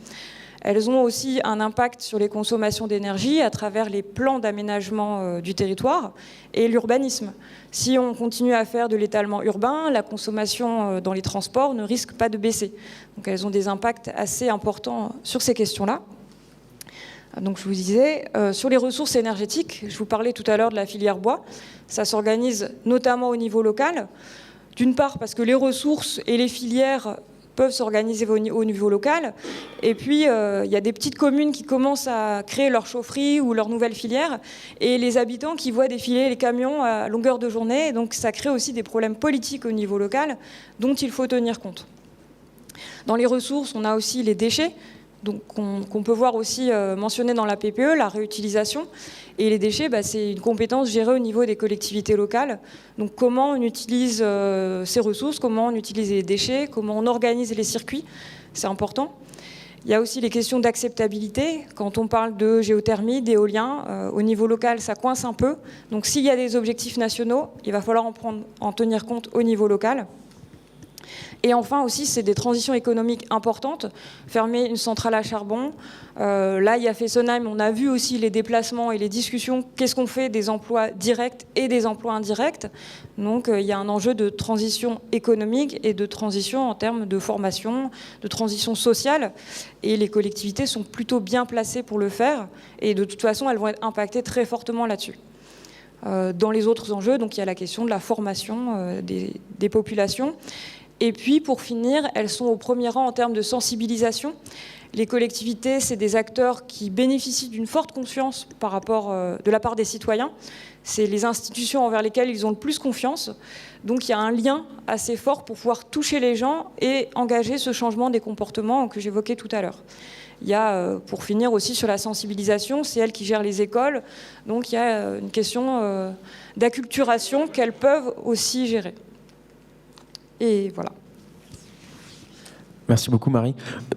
Elles ont aussi un impact sur les consommations d'énergie à travers les plans d'aménagement du territoire et l'urbanisme. Si on continue à faire de l'étalement urbain, la consommation dans les transports ne risque pas de baisser. Donc elles ont des impacts assez importants sur ces questions-là. Donc je vous disais, sur les ressources énergétiques, je vous parlais tout à l'heure de la filière bois. Ça s'organise notamment au niveau local. D'une part parce que les ressources et les filières peuvent s'organiser au niveau local. Et puis, il y a des petites communes qui commencent à créer leur chaufferie ou leur nouvelle filière, et les habitants qui voient défiler les camions à longueur de journée. Et donc, ça crée aussi des problèmes politiques au niveau local dont il faut tenir compte. Dans les ressources, on a aussi les déchets, donc qu'on peut voir aussi mentionné dans la PPE, la réutilisation. Et les déchets, c'est une compétence gérée au niveau des collectivités locales. Donc comment on utilise ces ressources, comment on utilise les déchets, comment on organise les circuits, c'est important. Il y a aussi les questions d'acceptabilité. Quand on parle de géothermie, d'éolien, au niveau local, ça coince un peu. Donc s'il y a des objectifs nationaux, il va falloir en tenir compte au niveau local. Et enfin aussi, c'est des transitions économiques importantes. Fermer une centrale à charbon. Là, il y a Fessenheim, on a vu aussi les déplacements et les discussions. Qu'est-ce qu'on fait des emplois directs et des emplois indirects? Donc, il y a un enjeu de transition économique et de transition en termes de formation, de transition sociale. Et les collectivités sont plutôt bien placées pour le faire. Et de toute façon, elles vont être impactées très fortement là-dessus. Dans les autres enjeux, donc, il y a la question de la formation des populations. Et puis, pour finir, elles sont au premier rang en termes de sensibilisation. Les collectivités, c'est des acteurs qui bénéficient d'une forte confiance de la part des citoyens. C'est les institutions envers lesquelles ils ont le plus confiance. Donc il y a un lien assez fort pour pouvoir toucher les gens et engager ce changement des comportements que j'évoquais tout à l'heure. Il y a, pour finir aussi sur la sensibilisation, c'est elles qui gèrent les écoles. Donc il y a une question d'acculturation qu'elles peuvent aussi gérer. Et voilà. Merci beaucoup Marie.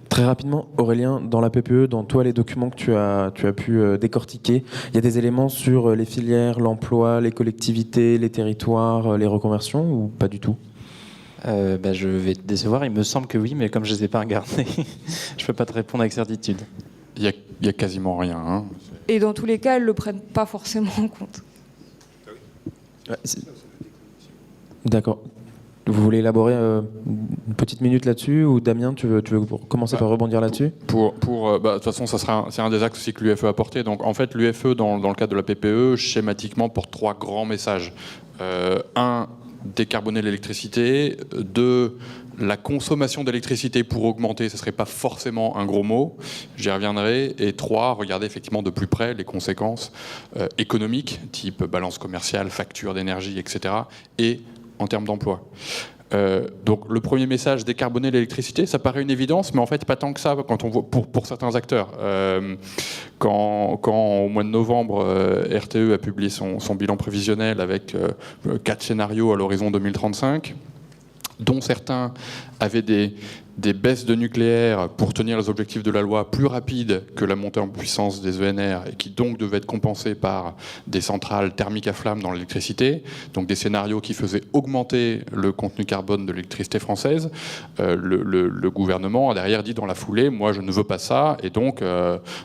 Très rapidement, Aurélien, dans la PPE, dans toi les documents que tu as pu décortiquer, il y a des éléments sur les filières, l'emploi, les collectivités, les territoires, les reconversions ou pas du tout ? Je vais te décevoir, il me semble que oui, mais comme je ne les ai pas regardés, je ne peux pas te répondre avec certitude. Il y a quasiment rien. Hein. Et dans tous les cas, elles ne le prennent pas forcément en compte. Ouais, d'accord. Vous voulez élaborer une petite minute là-dessus ou Damien, tu veux commencer par rebondir là-dessus ? De toute façon, c'est un des axes aussi que l'UFE a porté. Donc, en fait, l'UFE, dans le cadre de la PPE, schématiquement, porte 3 grands messages. 1, décarboner l'électricité. 2, la consommation d'électricité pour augmenter, ce ne serait pas forcément un gros mot, j'y reviendrai. Et 3, regarder effectivement de plus près les conséquences économiques, type balance commerciale, facture d'énergie, etc. et en termes d'emploi. Donc le premier message, décarboner l'électricité, ça paraît une évidence, mais en fait pas tant que ça quand on voit pour certains acteurs. Quand au mois de novembre, RTE a publié son bilan prévisionnel avec 4 scénarios à l'horizon 2035, dont certains avaient des baisses de nucléaire pour tenir les objectifs de la loi plus rapides que la montée en puissance des ENR et qui donc devaient être compensés par des centrales thermiques à flamme dans l'électricité, donc des scénarios qui faisaient augmenter le contenu carbone de l'électricité française. Le gouvernement a derrière dit dans la foulée, moi je ne veux pas ça, et donc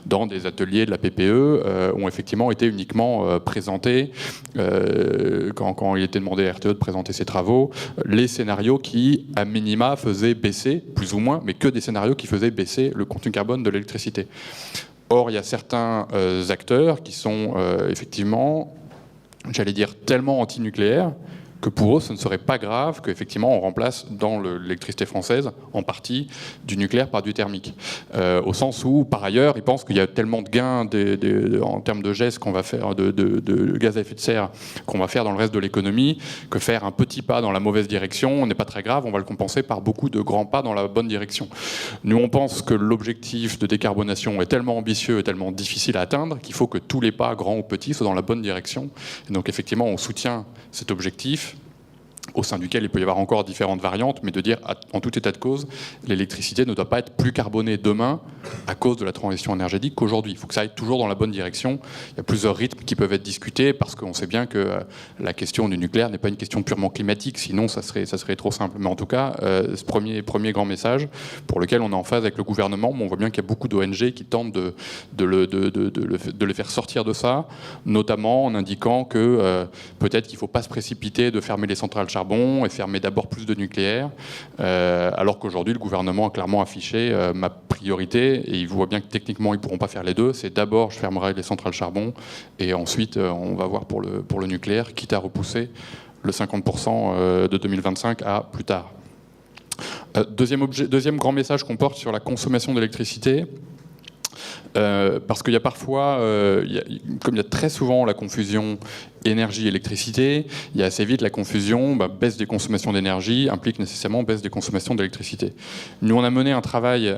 dans des ateliers de la PPE ont effectivement été uniquement présentés, quand il était demandé à RTE de présenter ses travaux, les scénarios qui à minima faisaient baisser plus ou moins, mais que des scénarios qui faisaient baisser le contenu carbone de l'électricité. Or, il y a certains acteurs qui sont effectivement, j'allais dire, tellement anti-nucléaires que pour eux, ce ne serait pas grave qu'effectivement on remplace dans l'électricité française en partie du nucléaire par du thermique. Au sens où, par ailleurs, ils pensent qu'il y a tellement de gains en termes de gestes qu'on va faire, de gaz à effet de serre qu'on va faire dans le reste de l'économie, que faire un petit pas dans la mauvaise direction n'est pas très grave, on va le compenser par beaucoup de grands pas dans la bonne direction. Nous, on pense que l'objectif de décarbonation est tellement ambitieux et tellement difficile à atteindre qu'il faut que tous les pas, grands ou petits, soient dans la bonne direction. Et donc effectivement, on soutient cet objectif, au sein duquel il peut y avoir encore différentes variantes, mais de dire, en tout état de cause, l'électricité ne doit pas être plus carbonée demain à cause de la transition énergétique qu'aujourd'hui. Il faut que ça aille toujours dans la bonne direction. Il y a plusieurs rythmes qui peuvent être discutés, parce qu'on sait bien que la question du nucléaire n'est pas une question purement climatique, sinon ça serait trop simple. Mais en tout cas, ce premier grand message, pour lequel on est en phase avec le gouvernement, on voit bien qu'il y a beaucoup d'ONG qui tentent de les faire sortir de ça, notamment en indiquant que peut-être qu'il ne faut pas se précipiter de fermer les centrales charbon et fermer d'abord plus de nucléaire, alors qu'aujourd'hui le gouvernement a clairement affiché ma priorité, et il voit bien que techniquement ils ne pourront pas faire les deux, c'est d'abord je fermerai les centrales charbon et ensuite on va voir pour le nucléaire, quitte à repousser le 50% de 2025 à plus tard. Deuxième grand message qu'on porte sur la consommation d'électricité, parce qu'il y a parfois, comme il y a très souvent la confusion énergie-électricité, il y a assez vite la confusion, baisse des consommations d'énergie implique nécessairement baisse des consommations d'électricité. Nous, on a mené un travail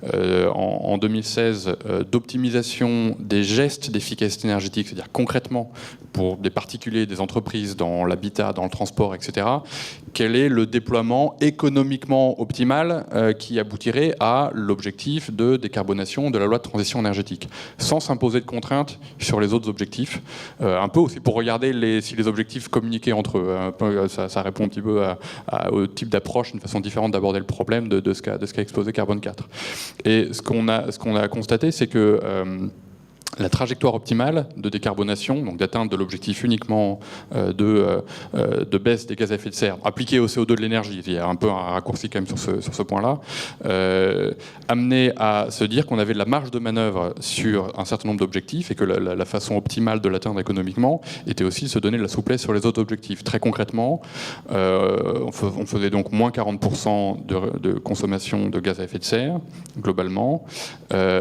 en 2016 d'optimisation des gestes d'efficacité énergétique, c'est-à-dire concrètement pour des particuliers, des entreprises, dans l'habitat, dans le transport, etc. Quel est le déploiement économiquement optimal qui aboutirait à l'objectif de décarbonation de la loi de transition énergétique, sans s'imposer de contraintes sur les autres objectifs, un peu aussi pour regarder si les objectifs communiquaient entre eux. Ça répond un petit peu au type d'approche, une façon différente d'aborder le problème de ce qu'a exposé Carbone 4. Et ce qu'on a constaté, c'est que la trajectoire optimale de décarbonation, donc d'atteinte de l'objectif uniquement de baisse des gaz à effet de serre, appliqué au CO2 de l'énergie, il y a un peu un raccourci quand même sur ce point-là, amené à se dire qu'on avait de la marge de manœuvre sur un certain nombre d'objectifs et que la façon optimale de l'atteindre économiquement était aussi de se donner de la souplesse sur les autres objectifs. Très concrètement, on faisait donc moins 40% de consommation de gaz à effet de serre, globalement,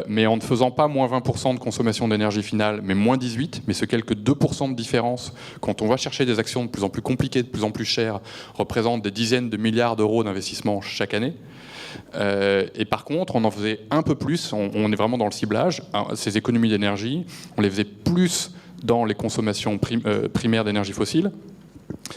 mais en ne faisant pas moins 20% de consommation d'énergie finale, mais moins 18, mais ce quelques 2% de différence, quand on va chercher des actions de plus en plus compliquées, de plus en plus chères, représentent des dizaines de milliards d'euros d'investissement chaque année. Et par contre, on en faisait un peu plus, on est vraiment dans le ciblage, ces économies d'énergie, on les faisait plus dans les consommations primaires d'énergie fossile.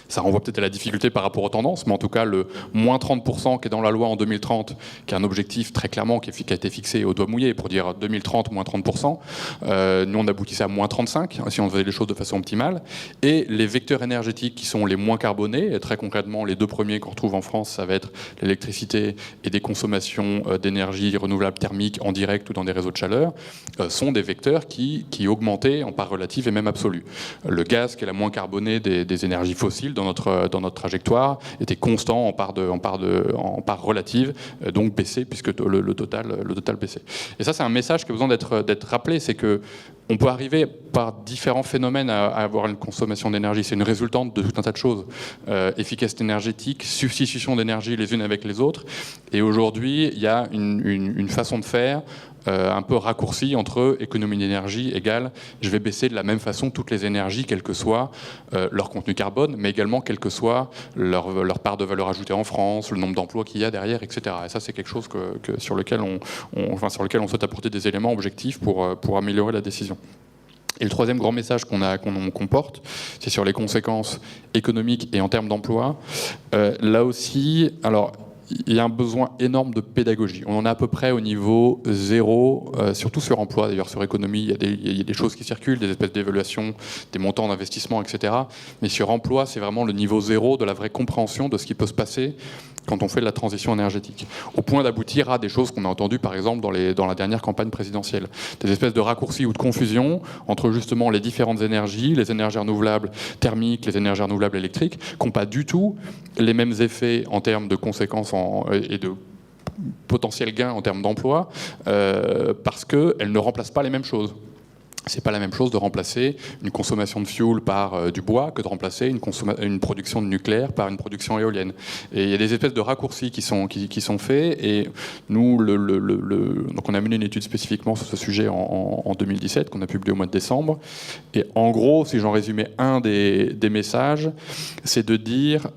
Ça renvoie peut-être à la difficulté par rapport aux tendances, mais en tout cas, le moins 30% qui est dans la loi en 2030, qui est un objectif très clairement qui a été fixé au doigt mouillé pour dire 2030, moins 30%. Nous, on aboutissait à moins 35%, si on faisait les choses de façon optimale. Et les vecteurs énergétiques qui sont les moins carbonés, et très concrètement, les deux premiers qu'on retrouve en France, ça va être l'électricité et des consommations d'énergie renouvelable thermique en direct ou dans des réseaux de chaleur, sont des vecteurs qui augmentaient en part relative et même absolue. Le gaz, qui est la moins carbonée des énergies fossiles dans notre trajectoire, était constant en part relative, donc baissé puisque le total baissait. Et ça, c'est un message qui a besoin d'être rappelé, c'est que on peut arriver par différents phénomènes à avoir une consommation d'énergie. C'est une résultante de tout un tas de choses. Efficacité énergétique, substitution d'énergie les unes avec les autres. Et aujourd'hui, il y a une façon de faire un peu raccourci entre économie d'énergie égale je vais baisser de la même façon toutes les énergies, quel que soit leur contenu carbone, mais également quelle que soit leur part de valeur ajoutée en France, le nombre d'emplois qu'il y a derrière, etc. Et ça, c'est quelque chose sur lequel on souhaite apporter des éléments objectifs pour améliorer la décision. Et le troisième grand message qu'on porte, c'est sur les conséquences économiques et en termes d'emploi. Là aussi, alors, il y a un besoin énorme de pédagogie. On en est à peu près au niveau 0, surtout sur emploi, d'ailleurs sur économie, il y a des choses qui circulent, des espèces d'évaluation, des montants d'investissement, etc. Mais sur emploi, c'est vraiment le niveau 0 de la vraie compréhension de ce qui peut se passer quand on fait de la transition énergétique, au point d'aboutir à des choses qu'on a entendues par exemple dans la dernière campagne présidentielle, des espèces de raccourcis ou de confusion entre justement les différentes énergies, les énergies renouvelables thermiques, les énergies renouvelables électriques, qui n'ont pas du tout les mêmes effets en termes de conséquences et de potentiels gains en termes d'emploi, parce qu'elles ne remplacent pas les mêmes choses. C'est pas la même chose de remplacer une consommation de fuel par du bois que de remplacer une production de nucléaire par une production éolienne. Et il y a des espèces de raccourcis qui sont faits. Et nous, donc on a mené une étude spécifiquement sur ce sujet en 2017 qu'on a publié au mois de décembre. Et en gros, si j'en résumais un des messages, c'est de dire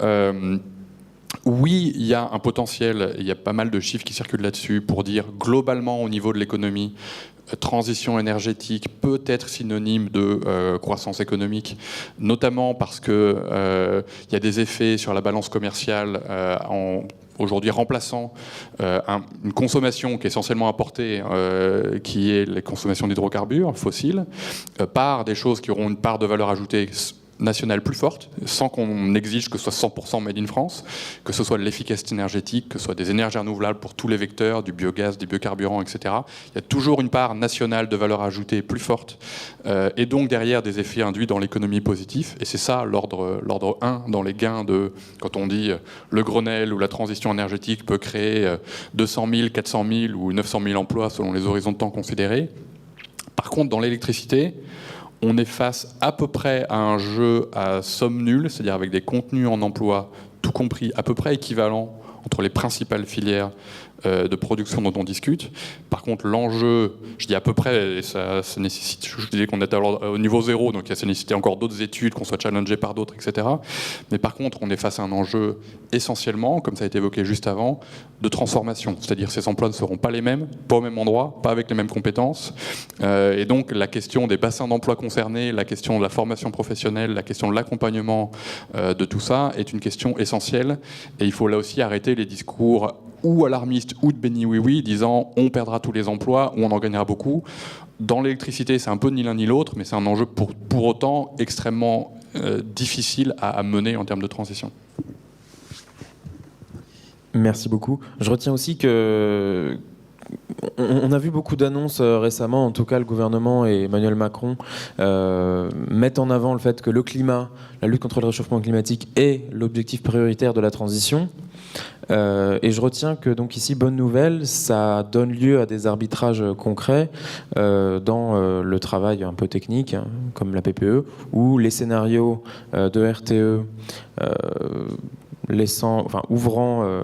oui, il y a un potentiel, il y a pas mal de chiffres qui circulent là-dessus pour dire globalement au niveau de l'économie, transition énergétique peut être synonyme de croissance économique, notamment parce que il y a des effets sur la balance commerciale aujourd'hui remplaçant une consommation qui est essentiellement importée, qui est la consommation d'hydrocarbures fossiles, par des choses qui auront une part de valeur ajoutée nationale plus forte, sans qu'on exige que ce soit 100% made in France, que ce soit de l'efficacité énergétique, que ce soit des énergies renouvelables pour tous les vecteurs, du biogaz, des biocarburants, etc. Il y a toujours une part nationale de valeur ajoutée plus forte, et donc derrière des effets induits dans l'économie positive. Et c'est ça l'ordre 1 dans les gains quand on dit le Grenelle ou la transition énergétique peut créer 200 000, 400 000 ou 900 000 emplois selon les horizons de temps considérés. Par contre, dans l'électricité, on est face à peu près à un jeu à somme nulle, c'est-à-dire avec des contenus en emploi, tout compris, à peu près équivalents entre les principales filières de production dont on discute. Par contre, l'enjeu, je dis à peu près, et ça nécessite, je disais qu'on était au niveau 0, donc ça nécessite encore d'autres études, qu'on soit challengé par d'autres, etc. Mais par contre, on est face à un enjeu essentiellement, comme ça a été évoqué juste avant, de transformation. C'est-à-dire ces emplois ne seront pas les mêmes, pas au même endroit, pas avec les mêmes compétences. Et donc la question des bassins d'emploi concernés, la question de la formation professionnelle, la question de l'accompagnement de tout ça est une question essentielle. Et il faut là aussi arrêter les discours ou alarmistes ou de béni oui-oui disant on perdra tous les emplois ou on en gagnera beaucoup. Dans l'électricité, c'est un peu ni l'un ni l'autre, mais c'est un enjeu pour autant extrêmement difficile à mener en termes de transition. Merci beaucoup. Je retiens aussi que on On a vu beaucoup d'annonces récemment, en tout cas le gouvernement et Emmanuel Macron mettent en avant le fait que le climat, la lutte contre le réchauffement climatique est l'objectif prioritaire de la transition. Et je retiens que donc ici, bonne nouvelle, ça donne lieu à des arbitrages concrets dans le travail un peu technique, hein, comme la PPE, où les scénarios de RTE ouvrant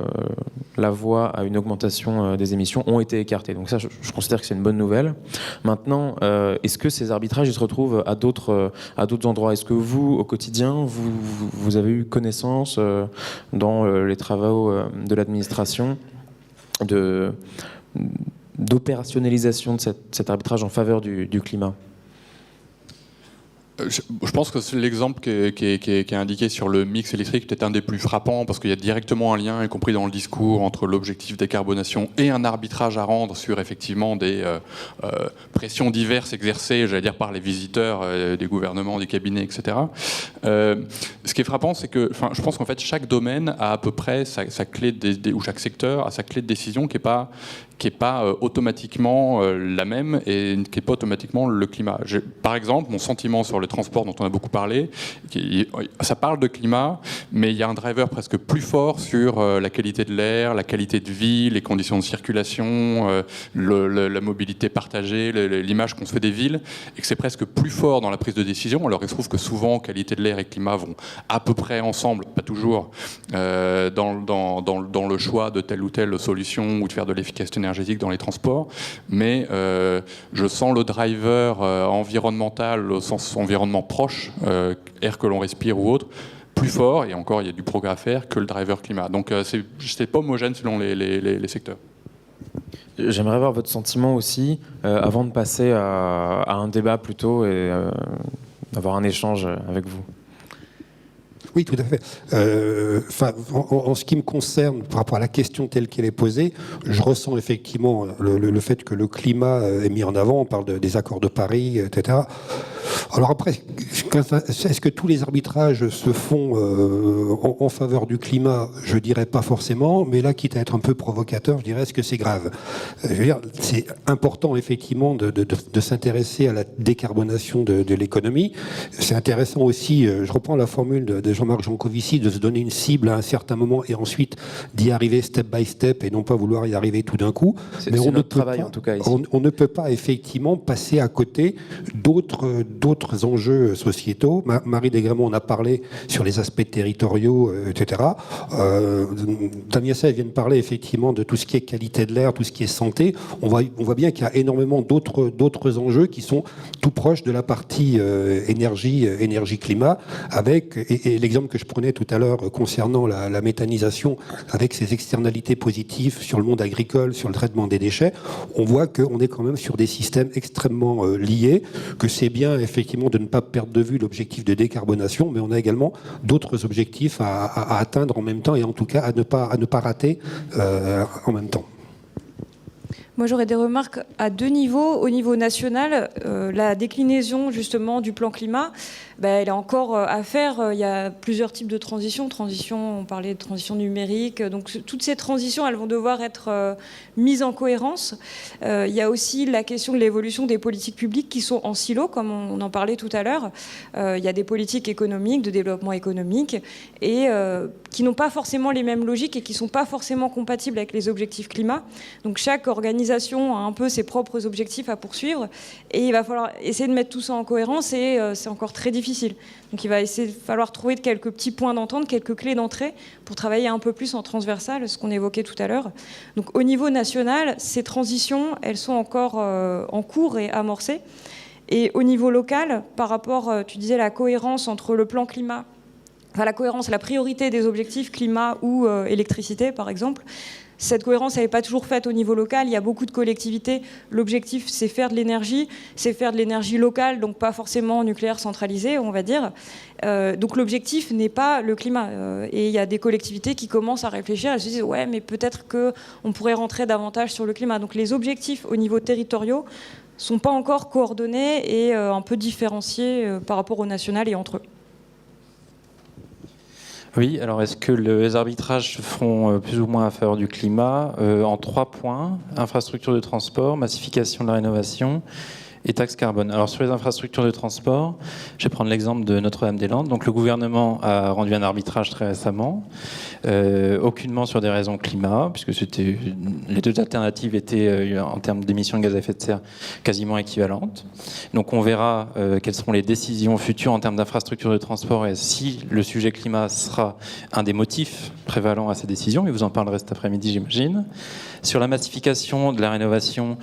la voie à une augmentation des émissions ont été écartés. Donc ça, je considère que c'est une bonne nouvelle. Maintenant, est-ce que ces arbitrages ils se retrouvent à d'autres endroits? Est-ce que vous, au quotidien, vous avez eu connaissance dans les travaux de l'administration d'opérationnalisation de cet arbitrage en faveur du climat? Je pense que c'est l'exemple qui est indiqué sur le mix électrique peut-être un des plus frappants parce qu'il y a directement un lien, y compris dans le discours, entre l'objectif décarbonation et un arbitrage à rendre sur effectivement des pressions diverses exercées, j'allais dire par les visiteurs des gouvernements, des cabinets, etc. Ce qui est frappant, c'est que, je pense qu'en fait chaque domaine a à peu près sa clé ou chaque secteur a sa clé de décision qui est pas automatiquement la même et qui n'est pas automatiquement le climat. Par exemple, mon sentiment sur le transport dont on a beaucoup parlé, ça parle de climat, mais il y a un driver presque plus fort sur la qualité de l'air, la qualité de vie, les conditions de circulation, la mobilité partagée, l'image qu'on se fait des villes, et que c'est presque plus fort dans la prise de décision. Alors il se trouve que souvent, qualité de l'air et climat vont à peu près ensemble, pas toujours, dans le choix de telle ou telle solution ou de faire de l'efficacité énergétique dans les transports, mais je sens le driver environnemental au sens environnement proche, air que l'on respire ou autre, plus fort, et encore il y a du progrès à faire, que le driver climat. Donc c'est pas homogène selon les secteurs. J'aimerais avoir votre sentiment aussi, avant de passer à un débat plutôt et d'avoir un échange avec vous. Oui, tout à fait. En ce qui me concerne, par rapport à la question telle qu'elle est posée, je ressens effectivement le fait que le climat est mis en avant. On parle des accords de Paris, etc. Alors après, est-ce que tous les arbitrages se font en faveur du climat? Je dirais pas forcément, mais là, quitte à être un peu provocateur, je dirais est-ce que c'est grave? Je veux dire, c'est important effectivement de s'intéresser à la décarbonation de l'économie. C'est intéressant aussi, je reprends la formule de Jean-Marc Jancovici, de se donner une cible à un certain moment et ensuite d'y arriver step by step et non pas vouloir y arriver tout d'un coup. Mais on notre travail en tout cas ici. On ne peut pas effectivement passer à côté d'autres enjeux sociétaux. Marie Desgrémont en a parlé sur les aspects territoriaux, etc. Damien Say vient de parler effectivement de tout ce qui est qualité de l'air, tout ce qui est santé. On voit bien qu'il y a énormément d'autres enjeux qui sont tout proches de la partie énergie-climat, avec, et l'exemple que je prenais tout à l'heure concernant la méthanisation, avec ses externalités positives sur le monde agricole, sur le traitement des déchets, on voit qu'on est quand même sur des systèmes extrêmement liés, que c'est bien effectivement de ne pas perdre de vue l'objectif de décarbonation, mais on a également d'autres objectifs à atteindre en même temps, et en tout cas à ne pas rater en même temps. Moi, j'aurais des remarques à deux niveaux. Au niveau national, la déclinaison justement du plan climat, elle est encore à faire. Il y a plusieurs types de transitions. On parlait de transition numérique. Donc toutes ces transitions, elles vont devoir être mises en cohérence. Il y a aussi la question de l'évolution des politiques publiques qui sont en silo, comme on en parlait tout à l'heure. Il y a des politiques économiques, de développement économique, et qui n'ont pas forcément les mêmes logiques et qui ne sont pas forcément compatibles avec les objectifs climat. Donc chaque organisation a un peu ses propres objectifs à poursuivre, et il va falloir essayer de mettre tout ça en cohérence, et c'est encore très difficile. Donc il va falloir trouver quelques petits points d'entente, quelques clés d'entrée pour travailler un peu plus en transversal, ce qu'on évoquait tout à l'heure. Donc au niveau national, ces transitions, elles sont encore en cours et amorcées. Et au niveau local, par rapport, tu disais, la cohérence entre le plan climat, enfin la cohérence, la priorité des objectifs climat ou électricité, par exemple. Cette cohérence, elle n'est pas toujours faite au niveau local. Il y a beaucoup de collectivités. L'objectif, c'est faire de l'énergie locale, donc pas forcément nucléaire centralisé, on va dire. Donc l'objectif n'est pas le climat. Et il y a des collectivités qui commencent à réfléchir. Elles se disent, ouais, mais peut-être qu'on pourrait rentrer davantage sur le climat. Donc les objectifs au niveau territoriaux ne sont pas encore coordonnés et un peu différenciés par rapport au national et entre eux. Oui, alors est-ce que les arbitrages se feront plus ou moins à faveur du climat en 3 points: infrastructures de transport, massification de la rénovation et taxe carbone. Alors sur les infrastructures de transport, je vais prendre l'exemple de Notre-Dame-des-Landes. Donc le gouvernement a rendu un arbitrage très récemment, aucunement sur des raisons climat, puisque les 2 alternatives étaient en termes d'émissions de gaz à effet de serre quasiment équivalentes. Donc on verra quelles seront les décisions futures en termes d'infrastructures de transport et si le sujet climat sera un des motifs prévalents à ces décisions, et vous en parlerez cet après-midi, j'imagine. Sur la massification de la rénovation,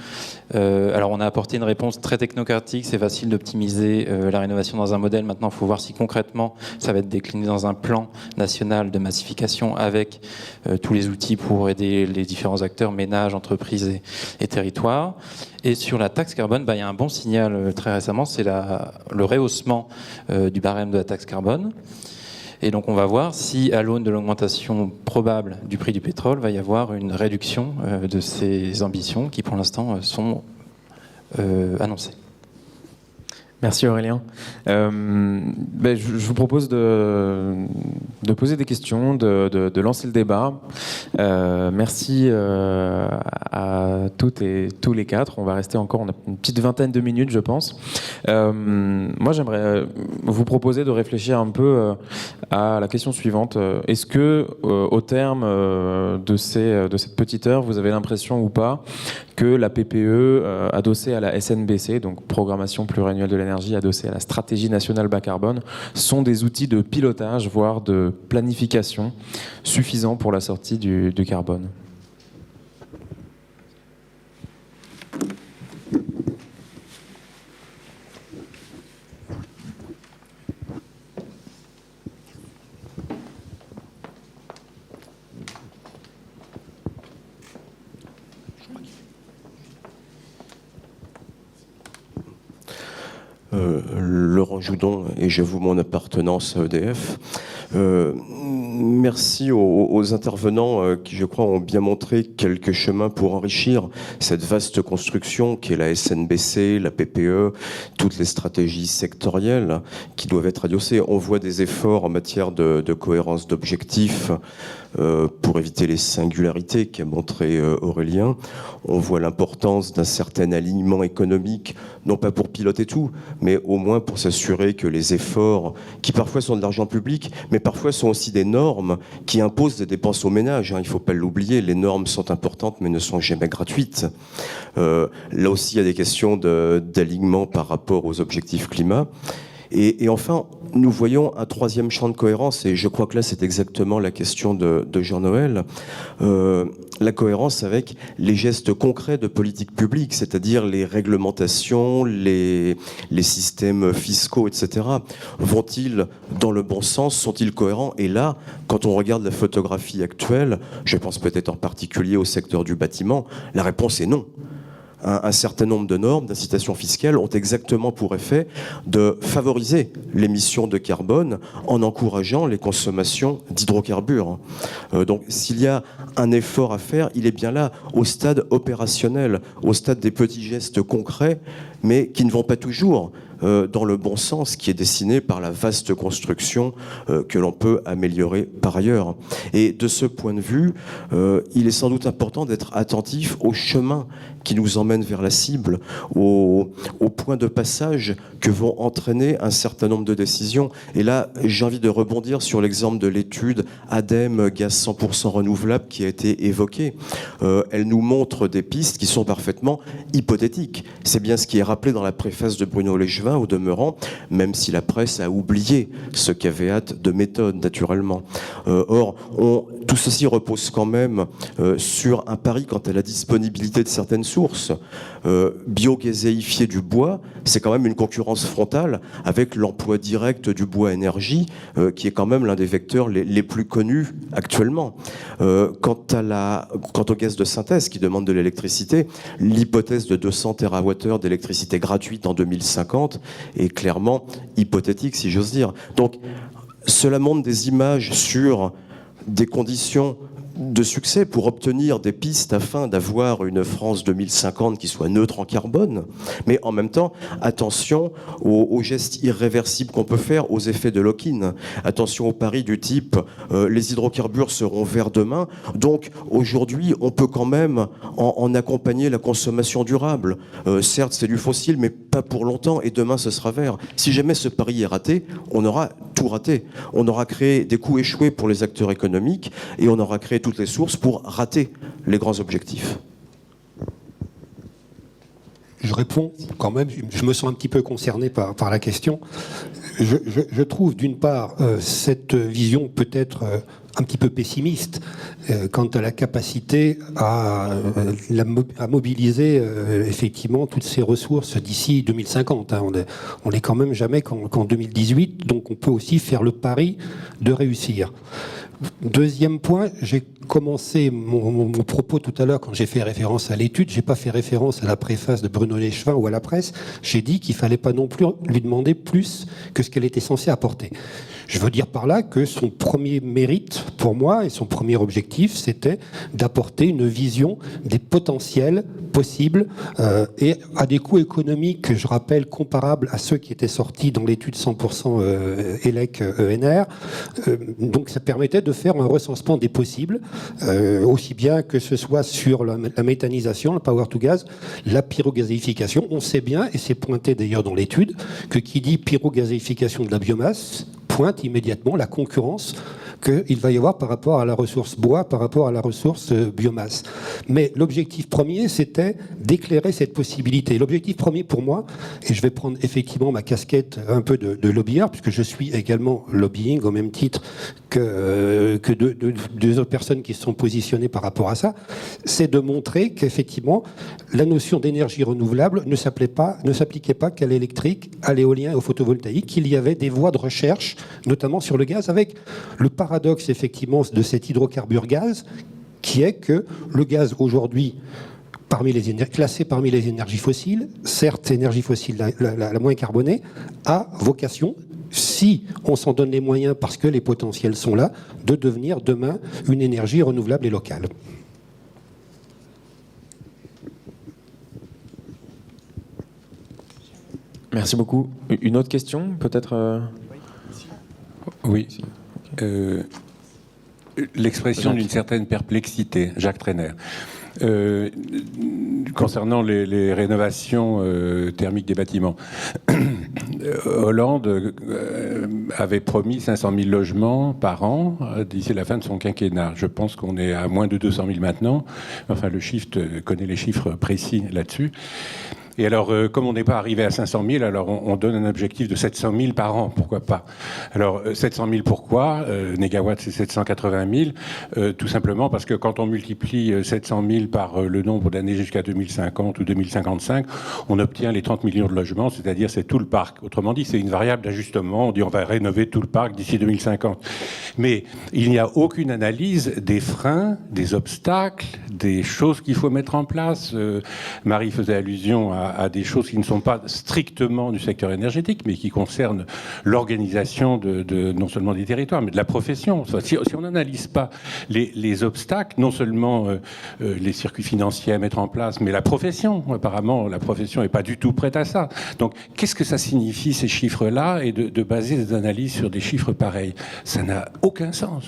alors on a apporté une réponse très technocratique, c'est facile d'optimiser la rénovation dans un modèle. Maintenant, il faut voir si concrètement ça va être décliné dans un plan national de massification avec tous les outils pour aider les différents acteurs, ménages, entreprises et territoires. Et sur la taxe carbone, il y a un bon signal très récemment, c'est le rehaussement du barème de la taxe carbone. Et donc on va voir si, à l'aune de l'augmentation probable du prix du pétrole, va y avoir une réduction de ces ambitions qui, pour l'instant, sont annoncées. Merci Aurélien. Je vous propose de poser des questions, de lancer le débat. Merci à toutes et tous les 4. On va rester encore, on a une petite vingtaine de minutes, je pense. Moi, j'aimerais vous proposer de réfléchir un peu à la question suivante. Est-ce que, au terme de cette petite heure, vous avez l'impression ou pas que la PPE adossée à la SNBC, donc Programmation pluriannuelle de l'énergie adossée à la Stratégie nationale bas carbone, sont des outils de pilotage, voire de planification suffisants pour la sortie du carbone? Laurent Joudon, et j'avoue mon appartenance à EDF. Merci aux intervenants qui, je crois, ont bien montré quelques chemins pour enrichir cette vaste construction qui est la SNBC, la PPE, toutes les stratégies sectorielles qui doivent être adossées. On voit des efforts en matière de cohérence d'objectifs pour éviter les singularités qu'a montré Aurélien. On voit l'importance d'un certain alignement économique, non pas pour piloter tout, mais au moins pour s'assurer que les efforts, qui parfois sont de l'argent public, mais parfois sont aussi des normes qui imposent des dépenses aux ménages. Il ne faut pas l'oublier, les normes sont importantes, mais ne sont jamais gratuites. Là aussi, il y a des questions d'alignement par rapport aux objectifs climat. Et enfin, nous voyons un troisième champ de cohérence, et je crois que là, c'est exactement la question de Jean-Noël, la cohérence avec les gestes concrets de politique publique, c'est-à-dire les réglementations, les systèmes fiscaux, etc. Vont-ils dans le bon sens? Sont-ils cohérents? Et là, quand on regarde la photographie actuelle, je pense peut-être en particulier au secteur du bâtiment, la réponse est non. Un certain nombre de normes d'incitation fiscale ont exactement pour effet de favoriser l'émission de carbone en encourageant les consommations d'hydrocarbures. Donc s'il y a un effort à faire, il est bien là, au stade opérationnel, au stade des petits gestes concrets, mais qui ne vont pas toujours dans le bon sens qui est dessiné par la vaste construction que l'on peut améliorer par ailleurs. Et de ce point de vue, il est sans doute important d'être attentif au chemin qui nous emmène vers la cible, au point de passage que vont entraîner un certain nombre de décisions. Et là, j'ai envie de rebondir sur l'exemple de l'étude ADEME gaz 100% renouvelable qui a été évoquée. Elle nous montre des pistes qui sont parfaitement hypothétiques. C'est bien ce qui est rappelé dans la préface de Bruno Légevin, au demeurant, même si la presse a oublié ce caveat de méthode, naturellement. Or, tout ceci repose quand même sur un pari quant à la disponibilité de certaines sources. Biogazéifier du bois, c'est quand même une concurrence frontale avec l'emploi direct du bois énergie, qui est quand même l'un des vecteurs les plus connus actuellement. Quant au gaz de synthèse qui demande de l'électricité, l'hypothèse de 200 TWh d'électricité gratuite en 2050 est clairement hypothétique, si j'ose dire. Donc, cela montre des images sur des conditions de succès pour obtenir des pistes afin d'avoir une France 2050 qui soit neutre en carbone, mais en même temps, attention aux gestes irréversibles qu'on peut faire, aux effets de lock-in. Attention aux paris du type les hydrocarbures seront verts demain. Donc aujourd'hui, on peut quand même en accompagner la consommation durable. Certes, c'est du fossile, mais pas pour longtemps, et demain, ce sera vert. Si jamais ce pari est raté, on aura tout raté. On aura créé des coûts échoués pour les acteurs économiques, et on aura créé toutes les sources pour rater les grands objectifs. Je réponds quand même, je me sens un petit peu concerné par la question. Je trouve d'une part cette vision peut-être un petit peu pessimiste quant à la capacité à mobiliser effectivement toutes ces ressources d'ici 2050. Hein. On n'est quand même jamais qu'en 2018, donc on peut aussi faire le pari de réussir. Deuxième point, j'ai commencé mon propos tout à l'heure quand j'ai fait référence à l'étude. J'ai pas fait référence à la préface de Bruno Léchevin ou à la presse. J'ai dit qu'il fallait pas non plus lui demander plus que ce qu'elle était censée apporter. Je veux dire par là que son premier mérite pour moi et son premier objectif, c'était d'apporter une vision des potentiels possibles et à des coûts économiques, je rappelle, comparables à ceux qui étaient sortis dans l'étude 100% ELEC ENR. Donc ça permettait de faire un recensement des possibles, aussi bien que ce soit sur la méthanisation, le power to gas, la pyrogazéification. On sait bien, et c'est pointé d'ailleurs dans l'étude, que qui dit pyrogazéification de la biomasse pointe immédiatement la concurrence qu'il va y avoir par rapport à la ressource bois, par rapport à la ressource biomasse. Mais l'objectif premier, c'était d'éclairer cette possibilité. L'objectif premier pour moi, et je vais prendre effectivement ma casquette un peu de lobbyeur, puisque je suis également lobbying au même titre que deux autres personnes qui se sont positionnées par rapport à ça, c'est de montrer qu'effectivement, la notion d'énergie renouvelable ne s'appliquait pas qu'à l'électrique, à l'éolien et au photovoltaïque, qu'il y avait des voies de recherche, notamment sur le gaz, avec le paradoxe effectivement de cet hydrocarbure gaz, qui est que le gaz aujourd'hui, classé parmi les énergies fossiles, certes énergie fossile la moins carbonée, a vocation, si on s'en donne les moyens parce que les potentiels sont là, de devenir demain une énergie renouvelable et locale. Merci beaucoup. Une autre question, peut-être Oui. L'expression d'une certaine perplexité, Jacques Trainer. Concernant les rénovations thermiques des bâtiments. Hollande avait promis 500 000 logements par an d'ici la fin de son quinquennat. Je pense qu'on est à moins de 200 000 maintenant. Enfin, le Shift connaît les chiffres précis là-dessus. Et alors, comme on n'est pas arrivé à 500 000, alors on donne un objectif de 700 000 par an, pourquoi pas. Alors, 700 000 pourquoi Négawatts, c'est 780 000. Tout simplement parce que quand on multiplie 700 000 par le nombre d'années jusqu'à 2050 ou 2055, on obtient les 30 millions de logements, c'est-à-dire c'est tout le parc. Autrement dit, c'est une variable d'ajustement. On dit on va rénover tout le parc d'ici 2050. Mais il n'y a aucune analyse des freins, des obstacles, des choses qu'il faut mettre en place. Marie faisait allusion à des choses qui ne sont pas strictement du secteur énergétique, mais qui concernent l'organisation de non seulement des territoires, mais de la profession. Si on n'analyse pas les obstacles, non seulement les circuits financiers à mettre en place, mais la profession. Apparemment, la profession n'est pas du tout prête à ça. Donc, qu'est-ce que ça signifie, ces chiffres-là, et de baser des analyses sur des chiffres pareils? Ça n'a aucun sens.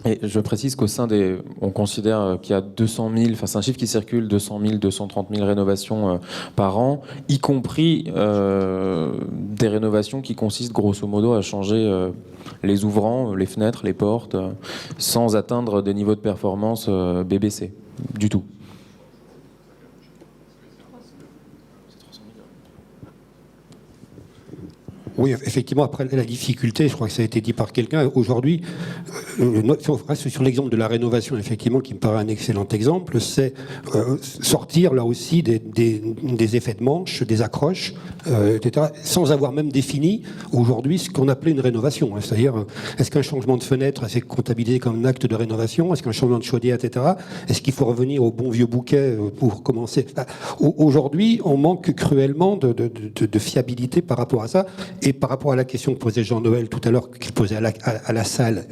Et je précise qu'au sein on considère qu'il y a 200 000, enfin c'est un chiffre qui circule, 200 000, 230 000 rénovations par an, y compris des rénovations qui consistent grosso modo à changer les ouvrants, les fenêtres, les portes, sans atteindre des niveaux de performance BBC, du tout. Oui, effectivement, après la difficulté, je crois que ça a été dit par quelqu'un, aujourd'hui, si on reste sur l'exemple de la rénovation, effectivement, qui me paraît un excellent exemple, c'est sortir là aussi des effets de manche, des accroches, etc., sans avoir même défini aujourd'hui ce qu'on appelait une rénovation. C'est-à-dire, est-ce qu'un changement de fenêtre, c'est comptabilisé comme un acte de rénovation? Est-ce qu'un changement de chaudière, etc.? Est-ce qu'il faut revenir au bon vieux bouquet pour commencer? Aujourd'hui, on manque cruellement de fiabilité par rapport à ça. Et par rapport à la question que posait Jean-Noël tout à l'heure, qu'il posait à la salle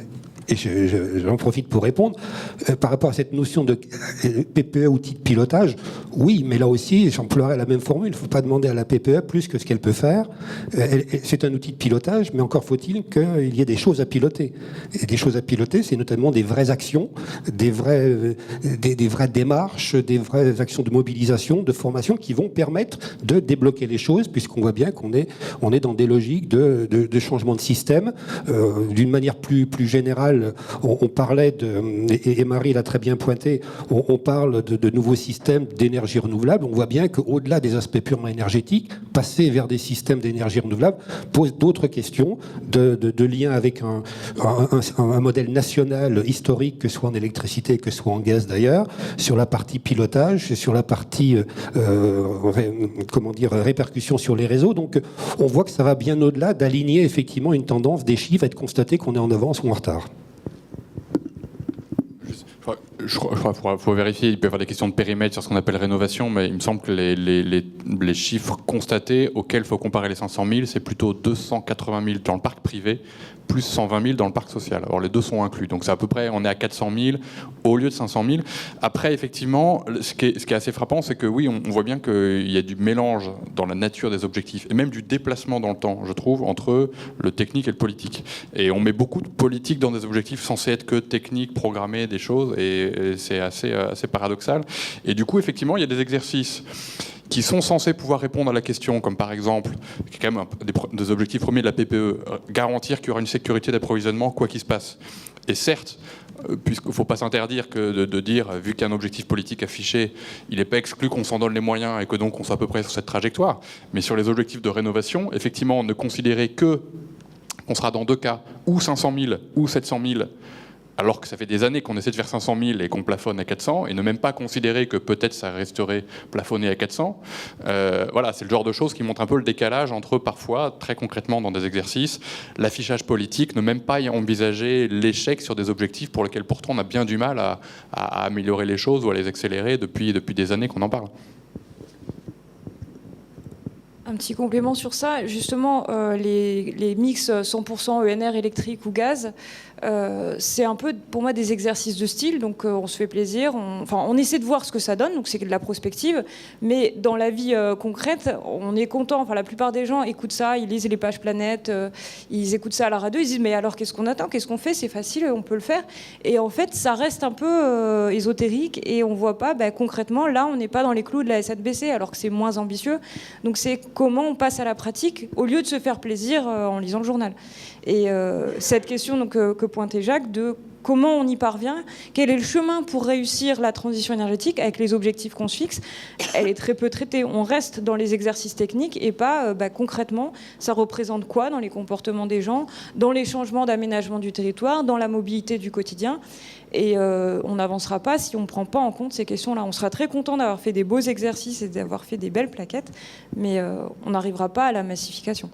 et j'en profite pour répondre, par rapport à cette notion de PPE, outil de pilotage, oui, mais là aussi, j'emploierais la même formule. Il ne faut pas demander à la PPE plus que ce qu'elle peut faire. C'est un outil de pilotage, mais encore faut-il qu'il y ait des choses à piloter. Et des choses à piloter, c'est notamment des vraies actions, des vraies démarches, des vraies actions de mobilisation, de formation qui vont permettre de débloquer les choses, puisqu'on voit bien qu'on est dans des logiques de changement de système. D'une manière plus générale, on parlait et Marie l'a très bien pointé, on parle de nouveaux systèmes d'énergie renouvelable. On voit bien qu'au-delà des aspects purement énergétiques, passer vers des systèmes d'énergie renouvelable pose d'autres questions de lien avec un modèle national historique, que ce soit en électricité, que ce soit en gaz d'ailleurs, sur la partie pilotage, sur la partie répercussion sur les réseaux. Donc on voit que ça va bien au-delà d'aligner effectivement une tendance des chiffres et de constater qu'on est en avance ou en retard. Je crois qu'il faut vérifier, il peut y avoir des questions de périmètre sur ce qu'on appelle rénovation, mais il me semble que les chiffres constatés auxquels il faut comparer les 500 000, c'est plutôt 280 000 dans le parc privé, plus 120 000 dans le parc social. Alors les deux sont inclus, donc c'est à peu près, on est à 400 000 au lieu de 500 000. Après, effectivement, ce qui est assez frappant, c'est que oui, on voit bien qu'il y a du mélange dans la nature des objectifs, et même du déplacement dans le temps, je trouve, entre le technique et le politique. Et on met beaucoup de politique dans des objectifs censés être que techniques, programmés, des choses, et c'est assez paradoxal. Et du coup, effectivement, il y a des exercices qui sont censés pouvoir répondre à la question, comme par exemple, qui est quand même des objectifs premiers de la PPE, garantir qu'il y aura une sécurité d'approvisionnement quoi qu'il se passe. Et certes, puisqu'il ne faut pas s'interdire que de dire, vu qu'il y a un objectif politique affiché, il n'est pas exclu qu'on s'en donne les moyens et que donc on soit à peu près sur cette trajectoire. Mais sur les objectifs de rénovation, effectivement, ne considérer qu'on sera dans deux cas, ou 500 000 ou 700 000, alors que ça fait des années qu'on essaie de faire 500 000 et qu'on plafonne à 400, et ne même pas considérer que peut-être ça resterait plafonné à 400. Voilà, c'est le genre de choses qui montrent un peu le décalage entre, parfois, très concrètement dans des exercices, l'affichage politique, ne même pas y envisager l'échec sur des objectifs pour lesquels pourtant on a bien du mal à améliorer les choses ou à les accélérer depuis des années qu'on en parle. Un petit complément sur ça, justement, les mix 100% ENR électrique ou gaz, c'est un peu pour moi des exercices de style, donc on se fait plaisir, on essaie de voir ce que ça donne, donc c'est de la prospective, mais dans la vie concrète, on est content, enfin la plupart des gens écoutent ça, ils lisent les pages planètes, ils écoutent ça à la radio, ils disent mais alors qu'est-ce qu'on attend, qu'est-ce qu'on fait, c'est facile, on peut le faire, et en fait ça reste un peu ésotérique et on voit pas concrètement, là on n'est pas dans les clous de la SNBC alors que c'est moins ambitieux, donc c'est comment on passe à la pratique au lieu de se faire plaisir en lisant le journal. Et cette question donc, que pointait Jacques de comment on y parvient, quel est le chemin pour réussir la transition énergétique avec les objectifs qu'on se fixe, elle est très peu traitée. On reste dans les exercices techniques et pas concrètement, ça représente quoi dans les comportements des gens, dans les changements d'aménagement du territoire, dans la mobilité du quotidien. Et on n'avancera pas si on ne prend pas en compte ces questions-là. On sera très content d'avoir fait des beaux exercices et d'avoir fait des belles plaquettes, mais on n'arrivera pas à la massification.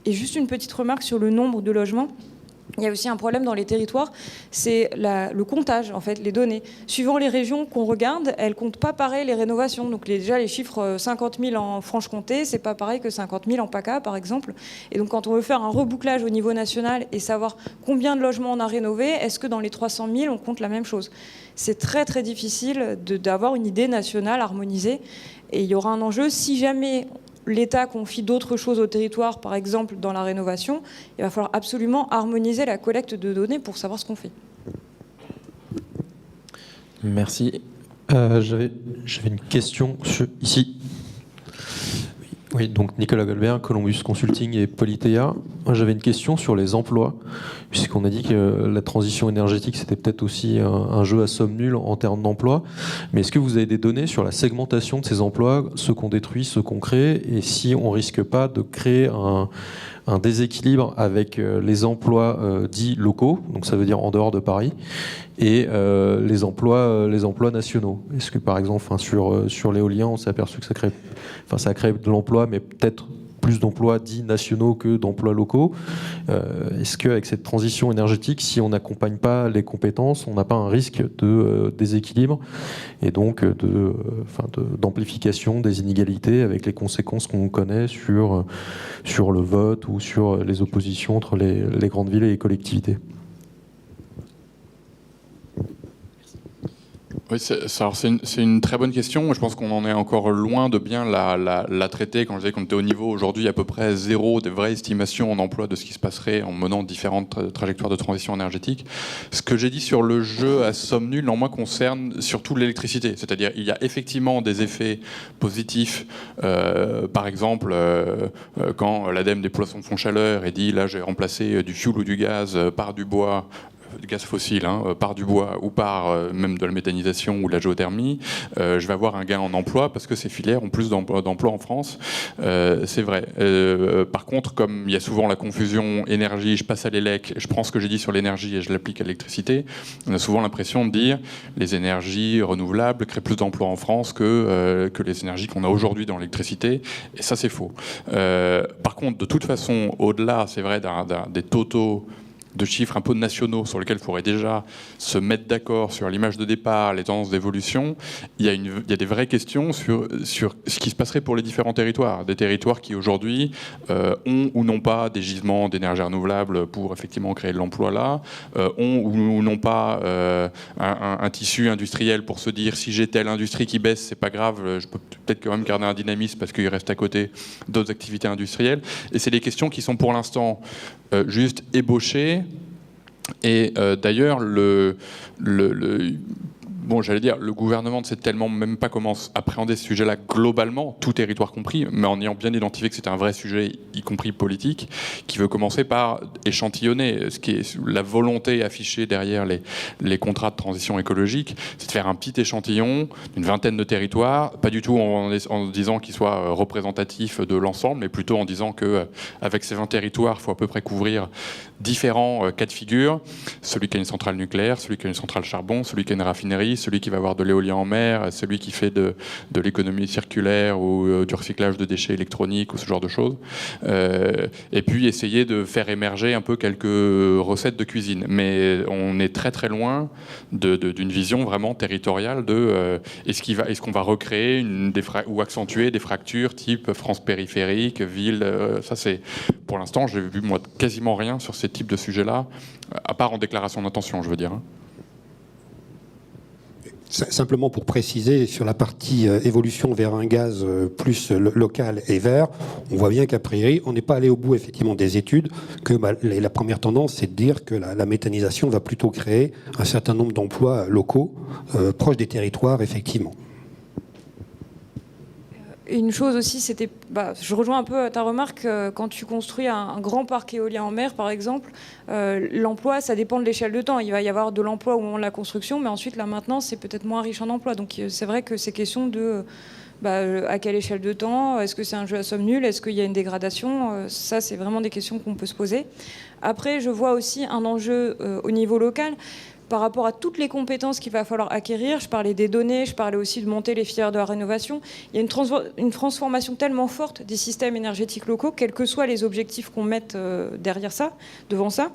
Et juste une petite remarque sur le nombre de logements. Il y a aussi un problème dans les territoires, c'est le comptage, en fait, les données. Suivant les régions qu'on regarde, elles ne comptent pas pareil les rénovations. Donc déjà, les chiffres 50 000 en Franche-Comté, c'est pas pareil que 50 000 en PACA, par exemple. Et donc quand on veut faire un rebouclage au niveau national et savoir combien de logements on a rénové, est-ce que dans les 300 000, on compte la même chose ? C'est très très difficile d'avoir une idée nationale harmonisée. Et il y aura un enjeu si jamais l'État confie d'autres choses au territoire, par exemple dans la rénovation, il va falloir absolument harmoniser la collecte de données pour savoir ce qu'on fait. Merci. J'avais une question ici. Oui, donc Nicolas Golbert, Columbus Consulting et Politea. J'avais une question sur les emplois, puisqu'on a dit que la transition énergétique, c'était peut-être aussi un jeu à somme nulle en termes d'emploi. Mais est-ce que vous avez des données sur la segmentation de ces emplois, ceux qu'on détruit, ceux qu'on crée, et si on risque pas de créer un déséquilibre avec les emplois dits locaux, donc ça veut dire en dehors de Paris, et les emplois nationaux. Est-ce que par exemple, sur l'éolien, on s'est aperçu que ça a créé de l'emploi, mais peut-être plus d'emplois dits nationaux que d'emplois locaux. Est-ce qu'avec cette transition énergétique, si on n'accompagne pas les compétences, on n'a pas un risque de déséquilibre et donc d'amplification des inégalités avec les conséquences qu'on connaît sur le vote ou sur les oppositions entre les grandes villes et les collectivités ? Oui, c'est une très bonne question. Je pense qu'on en est encore loin de bien la traiter. Quand je disais qu'on était au niveau aujourd'hui à peu près zéro des vraies estimations en emploi de ce qui se passerait en menant différentes trajectoires de transition énergétique. Ce que j'ai dit sur le jeu à somme nulle, en moi, concerne surtout l'électricité. C'est-à-dire il y a effectivement des effets positifs. Par exemple, quand l'ADEME déploie son fonds chaleur et dit là j'ai remplacé du fioul ou du gaz par du bois, du gaz fossile, par du bois ou par même de la méthanisation ou de la géothermie, je vais avoir un gain en emploi parce que ces filières ont plus d'emplois en France. C'est vrai. Par contre, comme il y a souvent la confusion énergie, je passe à l'élec, je prends ce que j'ai dit sur l'énergie et je l'applique à l'électricité, on a souvent l'impression de dire les énergies renouvelables créent plus d'emplois en France que les énergies qu'on a aujourd'hui dans l'électricité. Et ça, c'est faux. Par contre, de toute façon, au-delà, c'est vrai, des totaux de chiffres un peu nationaux sur lesquels il faudrait déjà se mettre d'accord sur l'image de départ, les tendances d'évolution, il y a des vraies questions sur ce qui se passerait pour les différents territoires. Des territoires qui aujourd'hui ont ou n'ont pas des gisements d'énergie renouvelable pour effectivement créer de l'emploi là, ont ou n'ont pas un tissu industriel pour se dire si j'ai telle industrie qui baisse, c'est pas grave, je peux peut-être quand même garder un dynamisme parce qu'il reste à côté d'autres activités industrielles. Et c'est des questions qui sont pour l'instant juste ébauchées. Et d'ailleurs, j'allais dire, le gouvernement ne sait tellement même pas comment appréhender ce sujet-là globalement, tout territoire compris, mais en ayant bien identifié que c'était un vrai sujet, y compris politique, qui veut commencer par échantillonner. Ce qui est la volonté affichée derrière les contrats de transition écologique, c'est de faire un petit échantillon d'une vingtaine de territoires, pas du tout en disant qu'ils soient représentatifs de l'ensemble, mais plutôt en disant qu'avec ces 20 territoires, il faut à peu près couvrir différents cas de figure. Celui qui a une centrale nucléaire, celui qui a une centrale charbon, celui qui a une raffinerie, celui qui va avoir de l'éolien en mer, celui qui fait de l'économie circulaire ou du recyclage de déchets électroniques ou ce genre de choses. Et puis essayer de faire émerger un peu quelques recettes de cuisine. Mais on est très très loin d'une vision vraiment territoriale de est-ce qu'on va recréer ou accentuer des fractures type France périphérique, ville. Ça c'est pour l'instant j'ai vu moi quasiment rien sur ces types de sujets-là, à part en déclaration d'intention, je veux dire. Simplement pour préciser, sur la partie évolution vers un gaz plus local et vert, on voit bien qu'a priori, on n'est pas allé au bout effectivement des études, que la première tendance, c'est de dire que la méthanisation va plutôt créer un certain nombre d'emplois locaux, proches des territoires, effectivement. Une chose aussi, c'était, je rejoins un peu ta remarque, quand tu construis un grand parc éolien en mer, par exemple, l'emploi, ça dépend de l'échelle de temps. Il va y avoir de l'emploi au moment de la construction, mais ensuite, la maintenance, c'est peut-être moins riche en emploi. Donc c'est vrai que c'est question de à quelle échelle de temps, est-ce que c'est un jeu à somme nulle, est-ce qu'il y a une dégradation, ça, c'est vraiment des questions qu'on peut se poser. Après, je vois aussi un enjeu au niveau local. Par rapport à toutes les compétences qu'il va falloir acquérir, je parlais des données, je parlais aussi de monter les filières de la rénovation. Il y a une transformation tellement forte des systèmes énergétiques locaux, quels que soient les objectifs qu'on mette derrière ça, devant ça,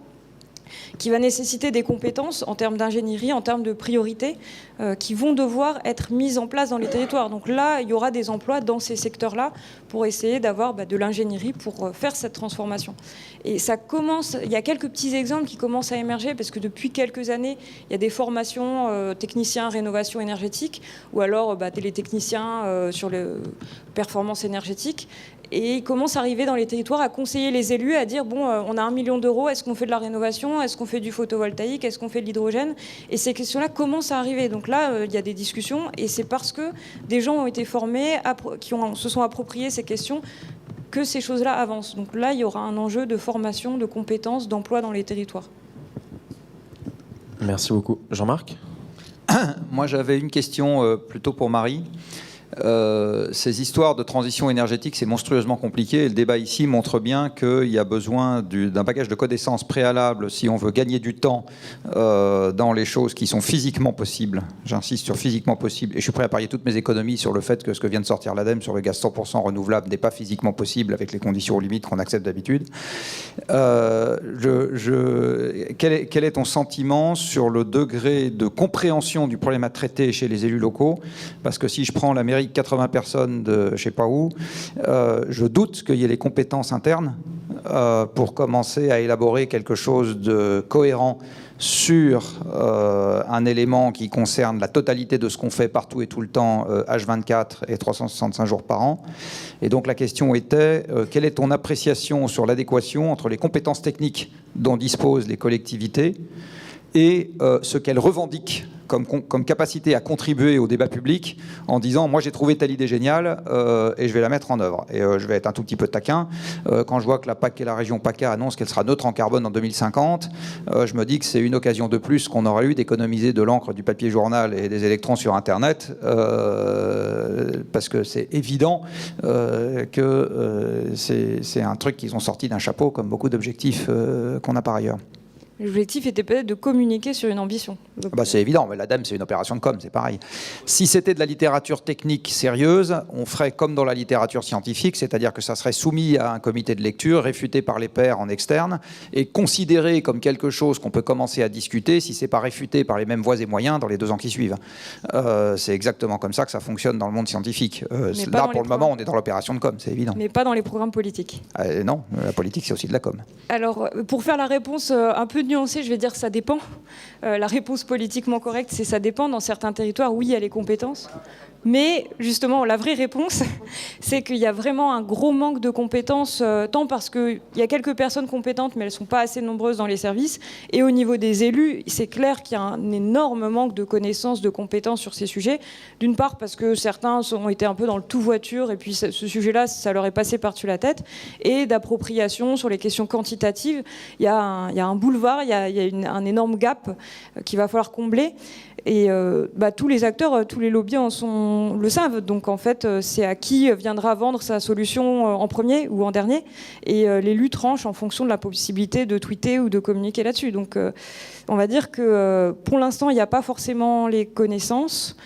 qui va nécessiter des compétences en termes d'ingénierie, en termes de priorité, qui vont devoir être mises en place dans les territoires. Donc là, il y aura des emplois dans ces secteurs-là pour essayer d'avoir de l'ingénierie pour faire cette transformation. Et ça commence, il y a quelques petits exemples qui commencent à émerger, parce que depuis quelques années, il y a des formations techniciens rénovation énergétique, ou alors télétechniciens sur les performances énergétiques. Et ils commencent à arriver dans les territoires à conseiller les élus, à dire on a 1 million d'euros, est-ce qu'on fait de la rénovation, est-ce qu'on fait du photovoltaïque, est-ce qu'on fait de l'hydrogène? Et ces questions-là commencent à arriver. Donc là, il y a des discussions, et c'est parce que des gens ont été formés, se sont appropriés ces questions, que ces choses-là avancent. Donc là, il y aura un enjeu de formation, de compétences, d'emploi dans les territoires. Merci beaucoup. Jean-Marc ? Moi, j'avais une question plutôt pour Marie. Ces histoires de transition énergétique, c'est monstrueusement compliqué, et le débat ici montre bien qu'il y a besoin d'un bagage de connaissances préalables si on veut gagner du temps dans les choses qui sont physiquement possibles. J'insiste sur physiquement possible, et je suis prêt à parier toutes mes économies sur le fait que ce que vient de sortir l'ADEME sur le gaz 100% renouvelable n'est pas physiquement possible avec les conditions aux limites qu'on accepte d'habitude. Quel est ton sentiment sur le degré de compréhension du problème à traiter chez les élus locaux? Parce que si je prends la mairie de 80 personnes de je sais pas où, je doute qu'il y ait les compétences internes pour commencer à élaborer quelque chose de cohérent sur un élément qui concerne la totalité de ce qu'on fait partout et tout le temps, H24 et 365 jours par an. Et donc la question était, quelle est ton appréciation sur l'adéquation entre les compétences techniques dont disposent les collectivités et ce qu'elles revendiquent comme capacité à contribuer au débat public en disant « moi j'ai trouvé telle idée géniale et je vais la mettre en œuvre ». Et je vais être un tout petit peu taquin. Quand je vois que la PAC et la région PACA annoncent qu'elle sera neutre en carbone en 2050, je me dis que c'est une occasion de plus qu'on aura eu d'économiser de l'encre, du papier journal et des électrons sur Internet, parce que c'est évident que c'est un truc qu'ils ont sorti d'un chapeau, comme beaucoup d'objectifs qu'on a par ailleurs. L'objectif était peut-être de communiquer sur une ambition. Bah c'est évident, mais l'ADEME, c'est une opération de com', c'est pareil. Si c'était de la littérature technique sérieuse, on ferait comme dans la littérature scientifique, c'est-à-dire que ça serait soumis à un comité de lecture, réfuté par les pairs en externe, et considéré comme quelque chose qu'on peut commencer à discuter si c'est pas réfuté par les mêmes voies et moyens dans les 2 ans qui suivent. C'est exactement comme ça que ça fonctionne dans le monde scientifique. Là, pour le moment, on est dans l'opération de com', c'est évident. Mais pas dans les programmes politiques. Non, la politique, c'est aussi de la com'. Alors, pour faire la réponse un peu nuancée, je vais dire ça dépend. La réponse politiquement correcte, c'est ça dépend. Dans certains territoires, oui, il y a les compétences. Mais justement, la vraie réponse, c'est qu'il y a vraiment un gros manque de compétences, tant parce qu'il y a quelques personnes compétentes, mais elles ne sont pas assez nombreuses dans les services. Et au niveau des élus, c'est clair qu'il y a un énorme manque de connaissances, de compétences sur ces sujets. D'une part, parce que certains ont été un peu dans le tout-voiture, et puis ce sujet-là, ça leur est passé par-dessus la tête. Et d'appropriation sur les questions quantitatives. Il y a un boulevard, il y a un énorme gap qu'il va falloir combler. Et tous les acteurs, tous les lobbies le savent. Donc en fait, c'est à qui viendra vendre sa solution en premier ou en dernier. Et l'élu tranche en fonction de la possibilité de tweeter ou de communiquer là-dessus. Donc on va dire que pour l'instant, il n'y a pas forcément les connaissances.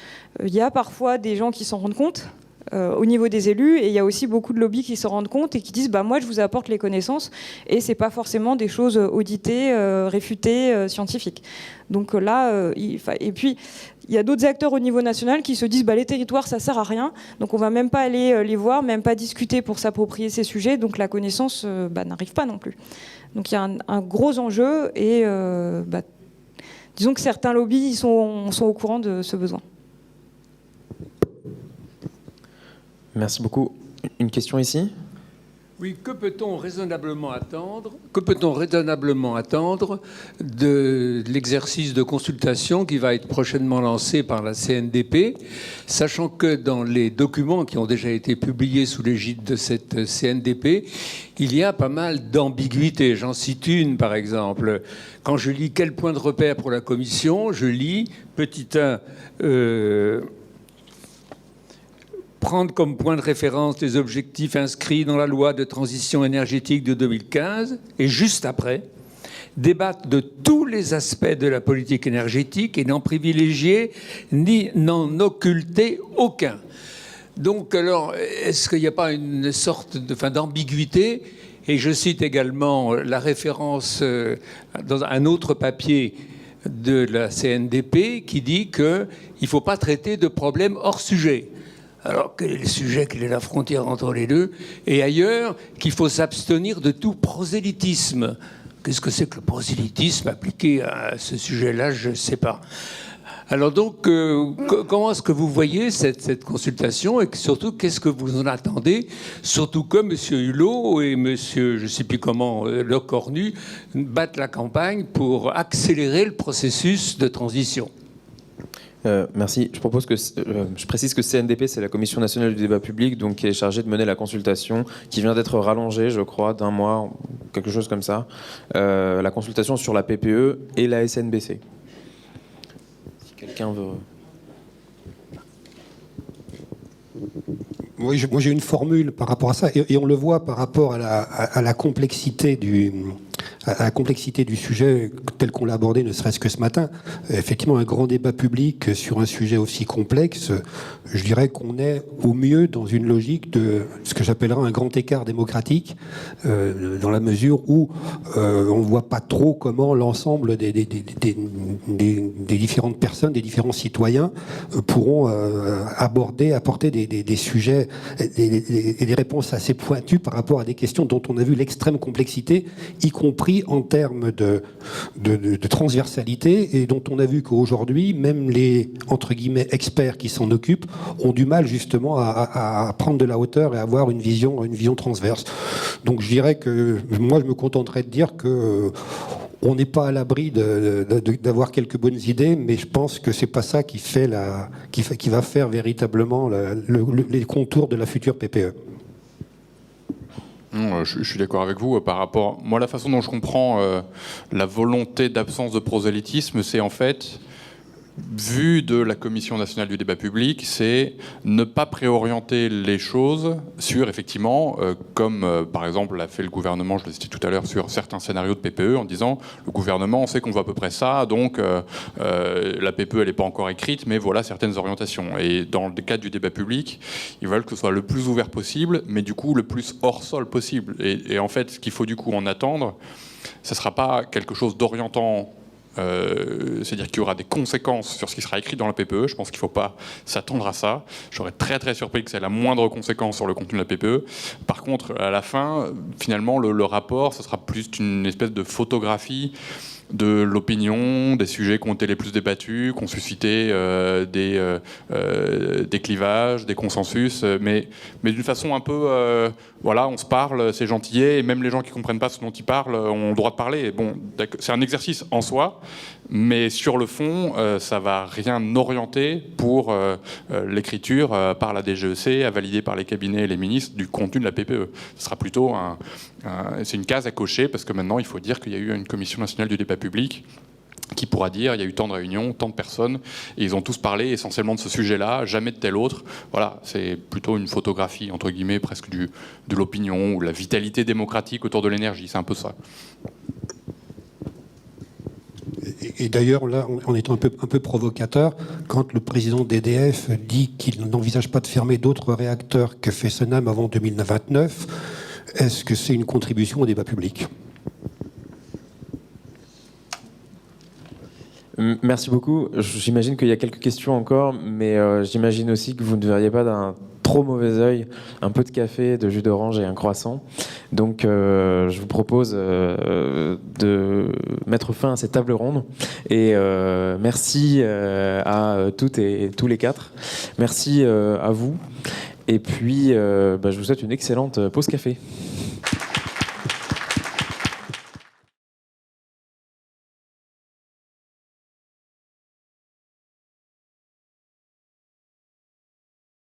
Il y a parfois des gens qui s'en rendent compte au niveau des élus, et il y a aussi beaucoup de lobbies qui s'en rendent compte et qui disent moi je vous apporte les connaissances, et c'est pas forcément des choses auditées, réfutées, scientifiques. Donc là, et puis il y a d'autres acteurs au niveau national qui se disent les territoires ça sert à rien, donc on va même pas aller les voir, même pas discuter pour s'approprier ces sujets, donc la connaissance n'arrive pas non plus. Donc il y a un gros enjeu, et disons que certains lobbies sont au courant de ce besoin. Merci beaucoup. Une question ici ? Oui, que peut-on raisonnablement attendre de l'exercice de consultation qui va être prochainement lancé par la CNDP, sachant que dans les documents qui ont déjà été publiés sous l'égide de cette CNDP, il y a pas mal d'ambiguïtés. J'en cite une, par exemple. Quand je lis « Quel point de repère pour la Commission ?», je lis, petit 1, prendre comme point de référence les objectifs inscrits dans la loi de transition énergétique de 2015, et juste après, débattre de tous les aspects de la politique énergétique et n'en privilégier ni n'en occulter aucun. Donc, alors, est-ce qu'il n'y a pas une sorte d'ambiguïté ? Et je cite également la référence dans un autre papier de la CNDP qui dit qu'il ne faut pas traiter de problèmes hors sujet. Alors, quel est le sujet, quelle est la frontière entre les deux ? Et ailleurs, qu'il faut s'abstenir de tout prosélytisme. Qu'est-ce que c'est que le prosélytisme appliqué à ce sujet-là ? Je ne sais pas. Alors donc, comment est-ce que vous voyez cette consultation, et surtout, qu'est-ce que vous en attendez ? Surtout que M. Hulot et M. je ne sais plus comment, Lecornu, battent la campagne pour accélérer le processus de transition. Merci. Je précise que CNDP, c'est la Commission nationale du débat public, donc qui est chargée de mener la consultation, qui vient d'être rallongée, je crois, d'un mois, quelque chose comme ça. La consultation sur la PPE et la SNBC. Si quelqu'un veut... Oui, moi j'ai une formule par rapport à ça, et on le voit par rapport à la complexité du sujet tel qu'on l'a abordé, ne serait-ce que ce matin. Effectivement, un grand débat public sur un sujet aussi complexe, je dirais qu'on est au mieux dans une logique de ce que j'appellerais un grand écart démocratique, dans la mesure où on ne voit pas trop comment l'ensemble des différentes personnes, des différents citoyens pourront apporter des sujets et des réponses assez pointues par rapport à des questions dont on a vu l'extrême complexité, y compris compris en termes de transversalité, et dont on a vu qu'aujourd'hui, même les, entre guillemets, experts qui s'en occupent ont du mal justement à prendre de la hauteur et à avoir une vision transverse. Donc je dirais que moi je me contenterais de dire que on n'est pas à l'abri d'avoir quelques bonnes idées, mais je pense que c'est pas ça qui va faire véritablement les contours de la future PPE. Non, je suis d'accord avec vous par rapport. Moi, la façon dont je comprends la volonté d'absence de prosélytisme, c'est en fait, vu de la Commission nationale du débat public, c'est ne pas préorienter les choses sur, effectivement, comme par exemple l'a fait le gouvernement, je le citais tout à l'heure, sur certains scénarios de PPE, en disant le gouvernement, on sait qu'on veut à peu près ça, donc la PPE, elle n'est pas encore écrite, mais voilà certaines orientations. Et dans le cadre du débat public, ils veulent que ce soit le plus ouvert possible, mais du coup le plus hors sol possible. Et en fait, ce qu'il faut du coup en attendre, ce ne sera pas quelque chose d'orientant. C'est-à-dire qu'il y aura des conséquences sur ce qui sera écrit dans la PPE. Je pense qu'il ne faut pas s'attendre à ça. Je serais très très surpris que ça ait la moindre conséquence sur le contenu de la PPE. Par contre, à la fin, finalement, le rapport, ce sera plus une espèce de photographie de l'opinion, des sujets qui ont été les plus débattus, qui ont suscité des clivages, des consensus, mais d'une façon un peu, voilà, on se parle, c'est gentillet, et même les gens qui ne comprennent pas ce dont ils parlent ont le droit de parler. Bon, c'est un exercice en soi, mais sur le fond, ça ne va rien orienter pour l'écriture par la DGEC, à valider par les cabinets et les ministres du contenu de la PPE. Ce sera plutôt c'est une case à cocher, parce que maintenant, il faut dire qu'il y a eu une commission nationale du débat public qui pourra dire il y a eu tant de réunions, tant de personnes, et ils ont tous parlé essentiellement de ce sujet-là, jamais de tel autre. Voilà, c'est plutôt une photographie, entre guillemets, presque de l'opinion, ou de la vitalité démocratique autour de l'énergie, c'est un peu ça. Et d'ailleurs, là, en étant un peu provocateur, quand le président d'EDF dit qu'il n'envisage pas de fermer d'autres réacteurs que Fessenheim avant 2029, est-ce que c'est une contribution au débat public ? Merci beaucoup. J'imagine qu'il y a quelques questions encore, mais j'imagine aussi que vous ne verriez pas d'un trop mauvais œil un peu de café, de jus d'orange et un croissant. Donc je vous propose de mettre fin à cette table ronde. Et merci à toutes et tous les quatre. Merci à vous. Et puis je vous souhaite une excellente pause café.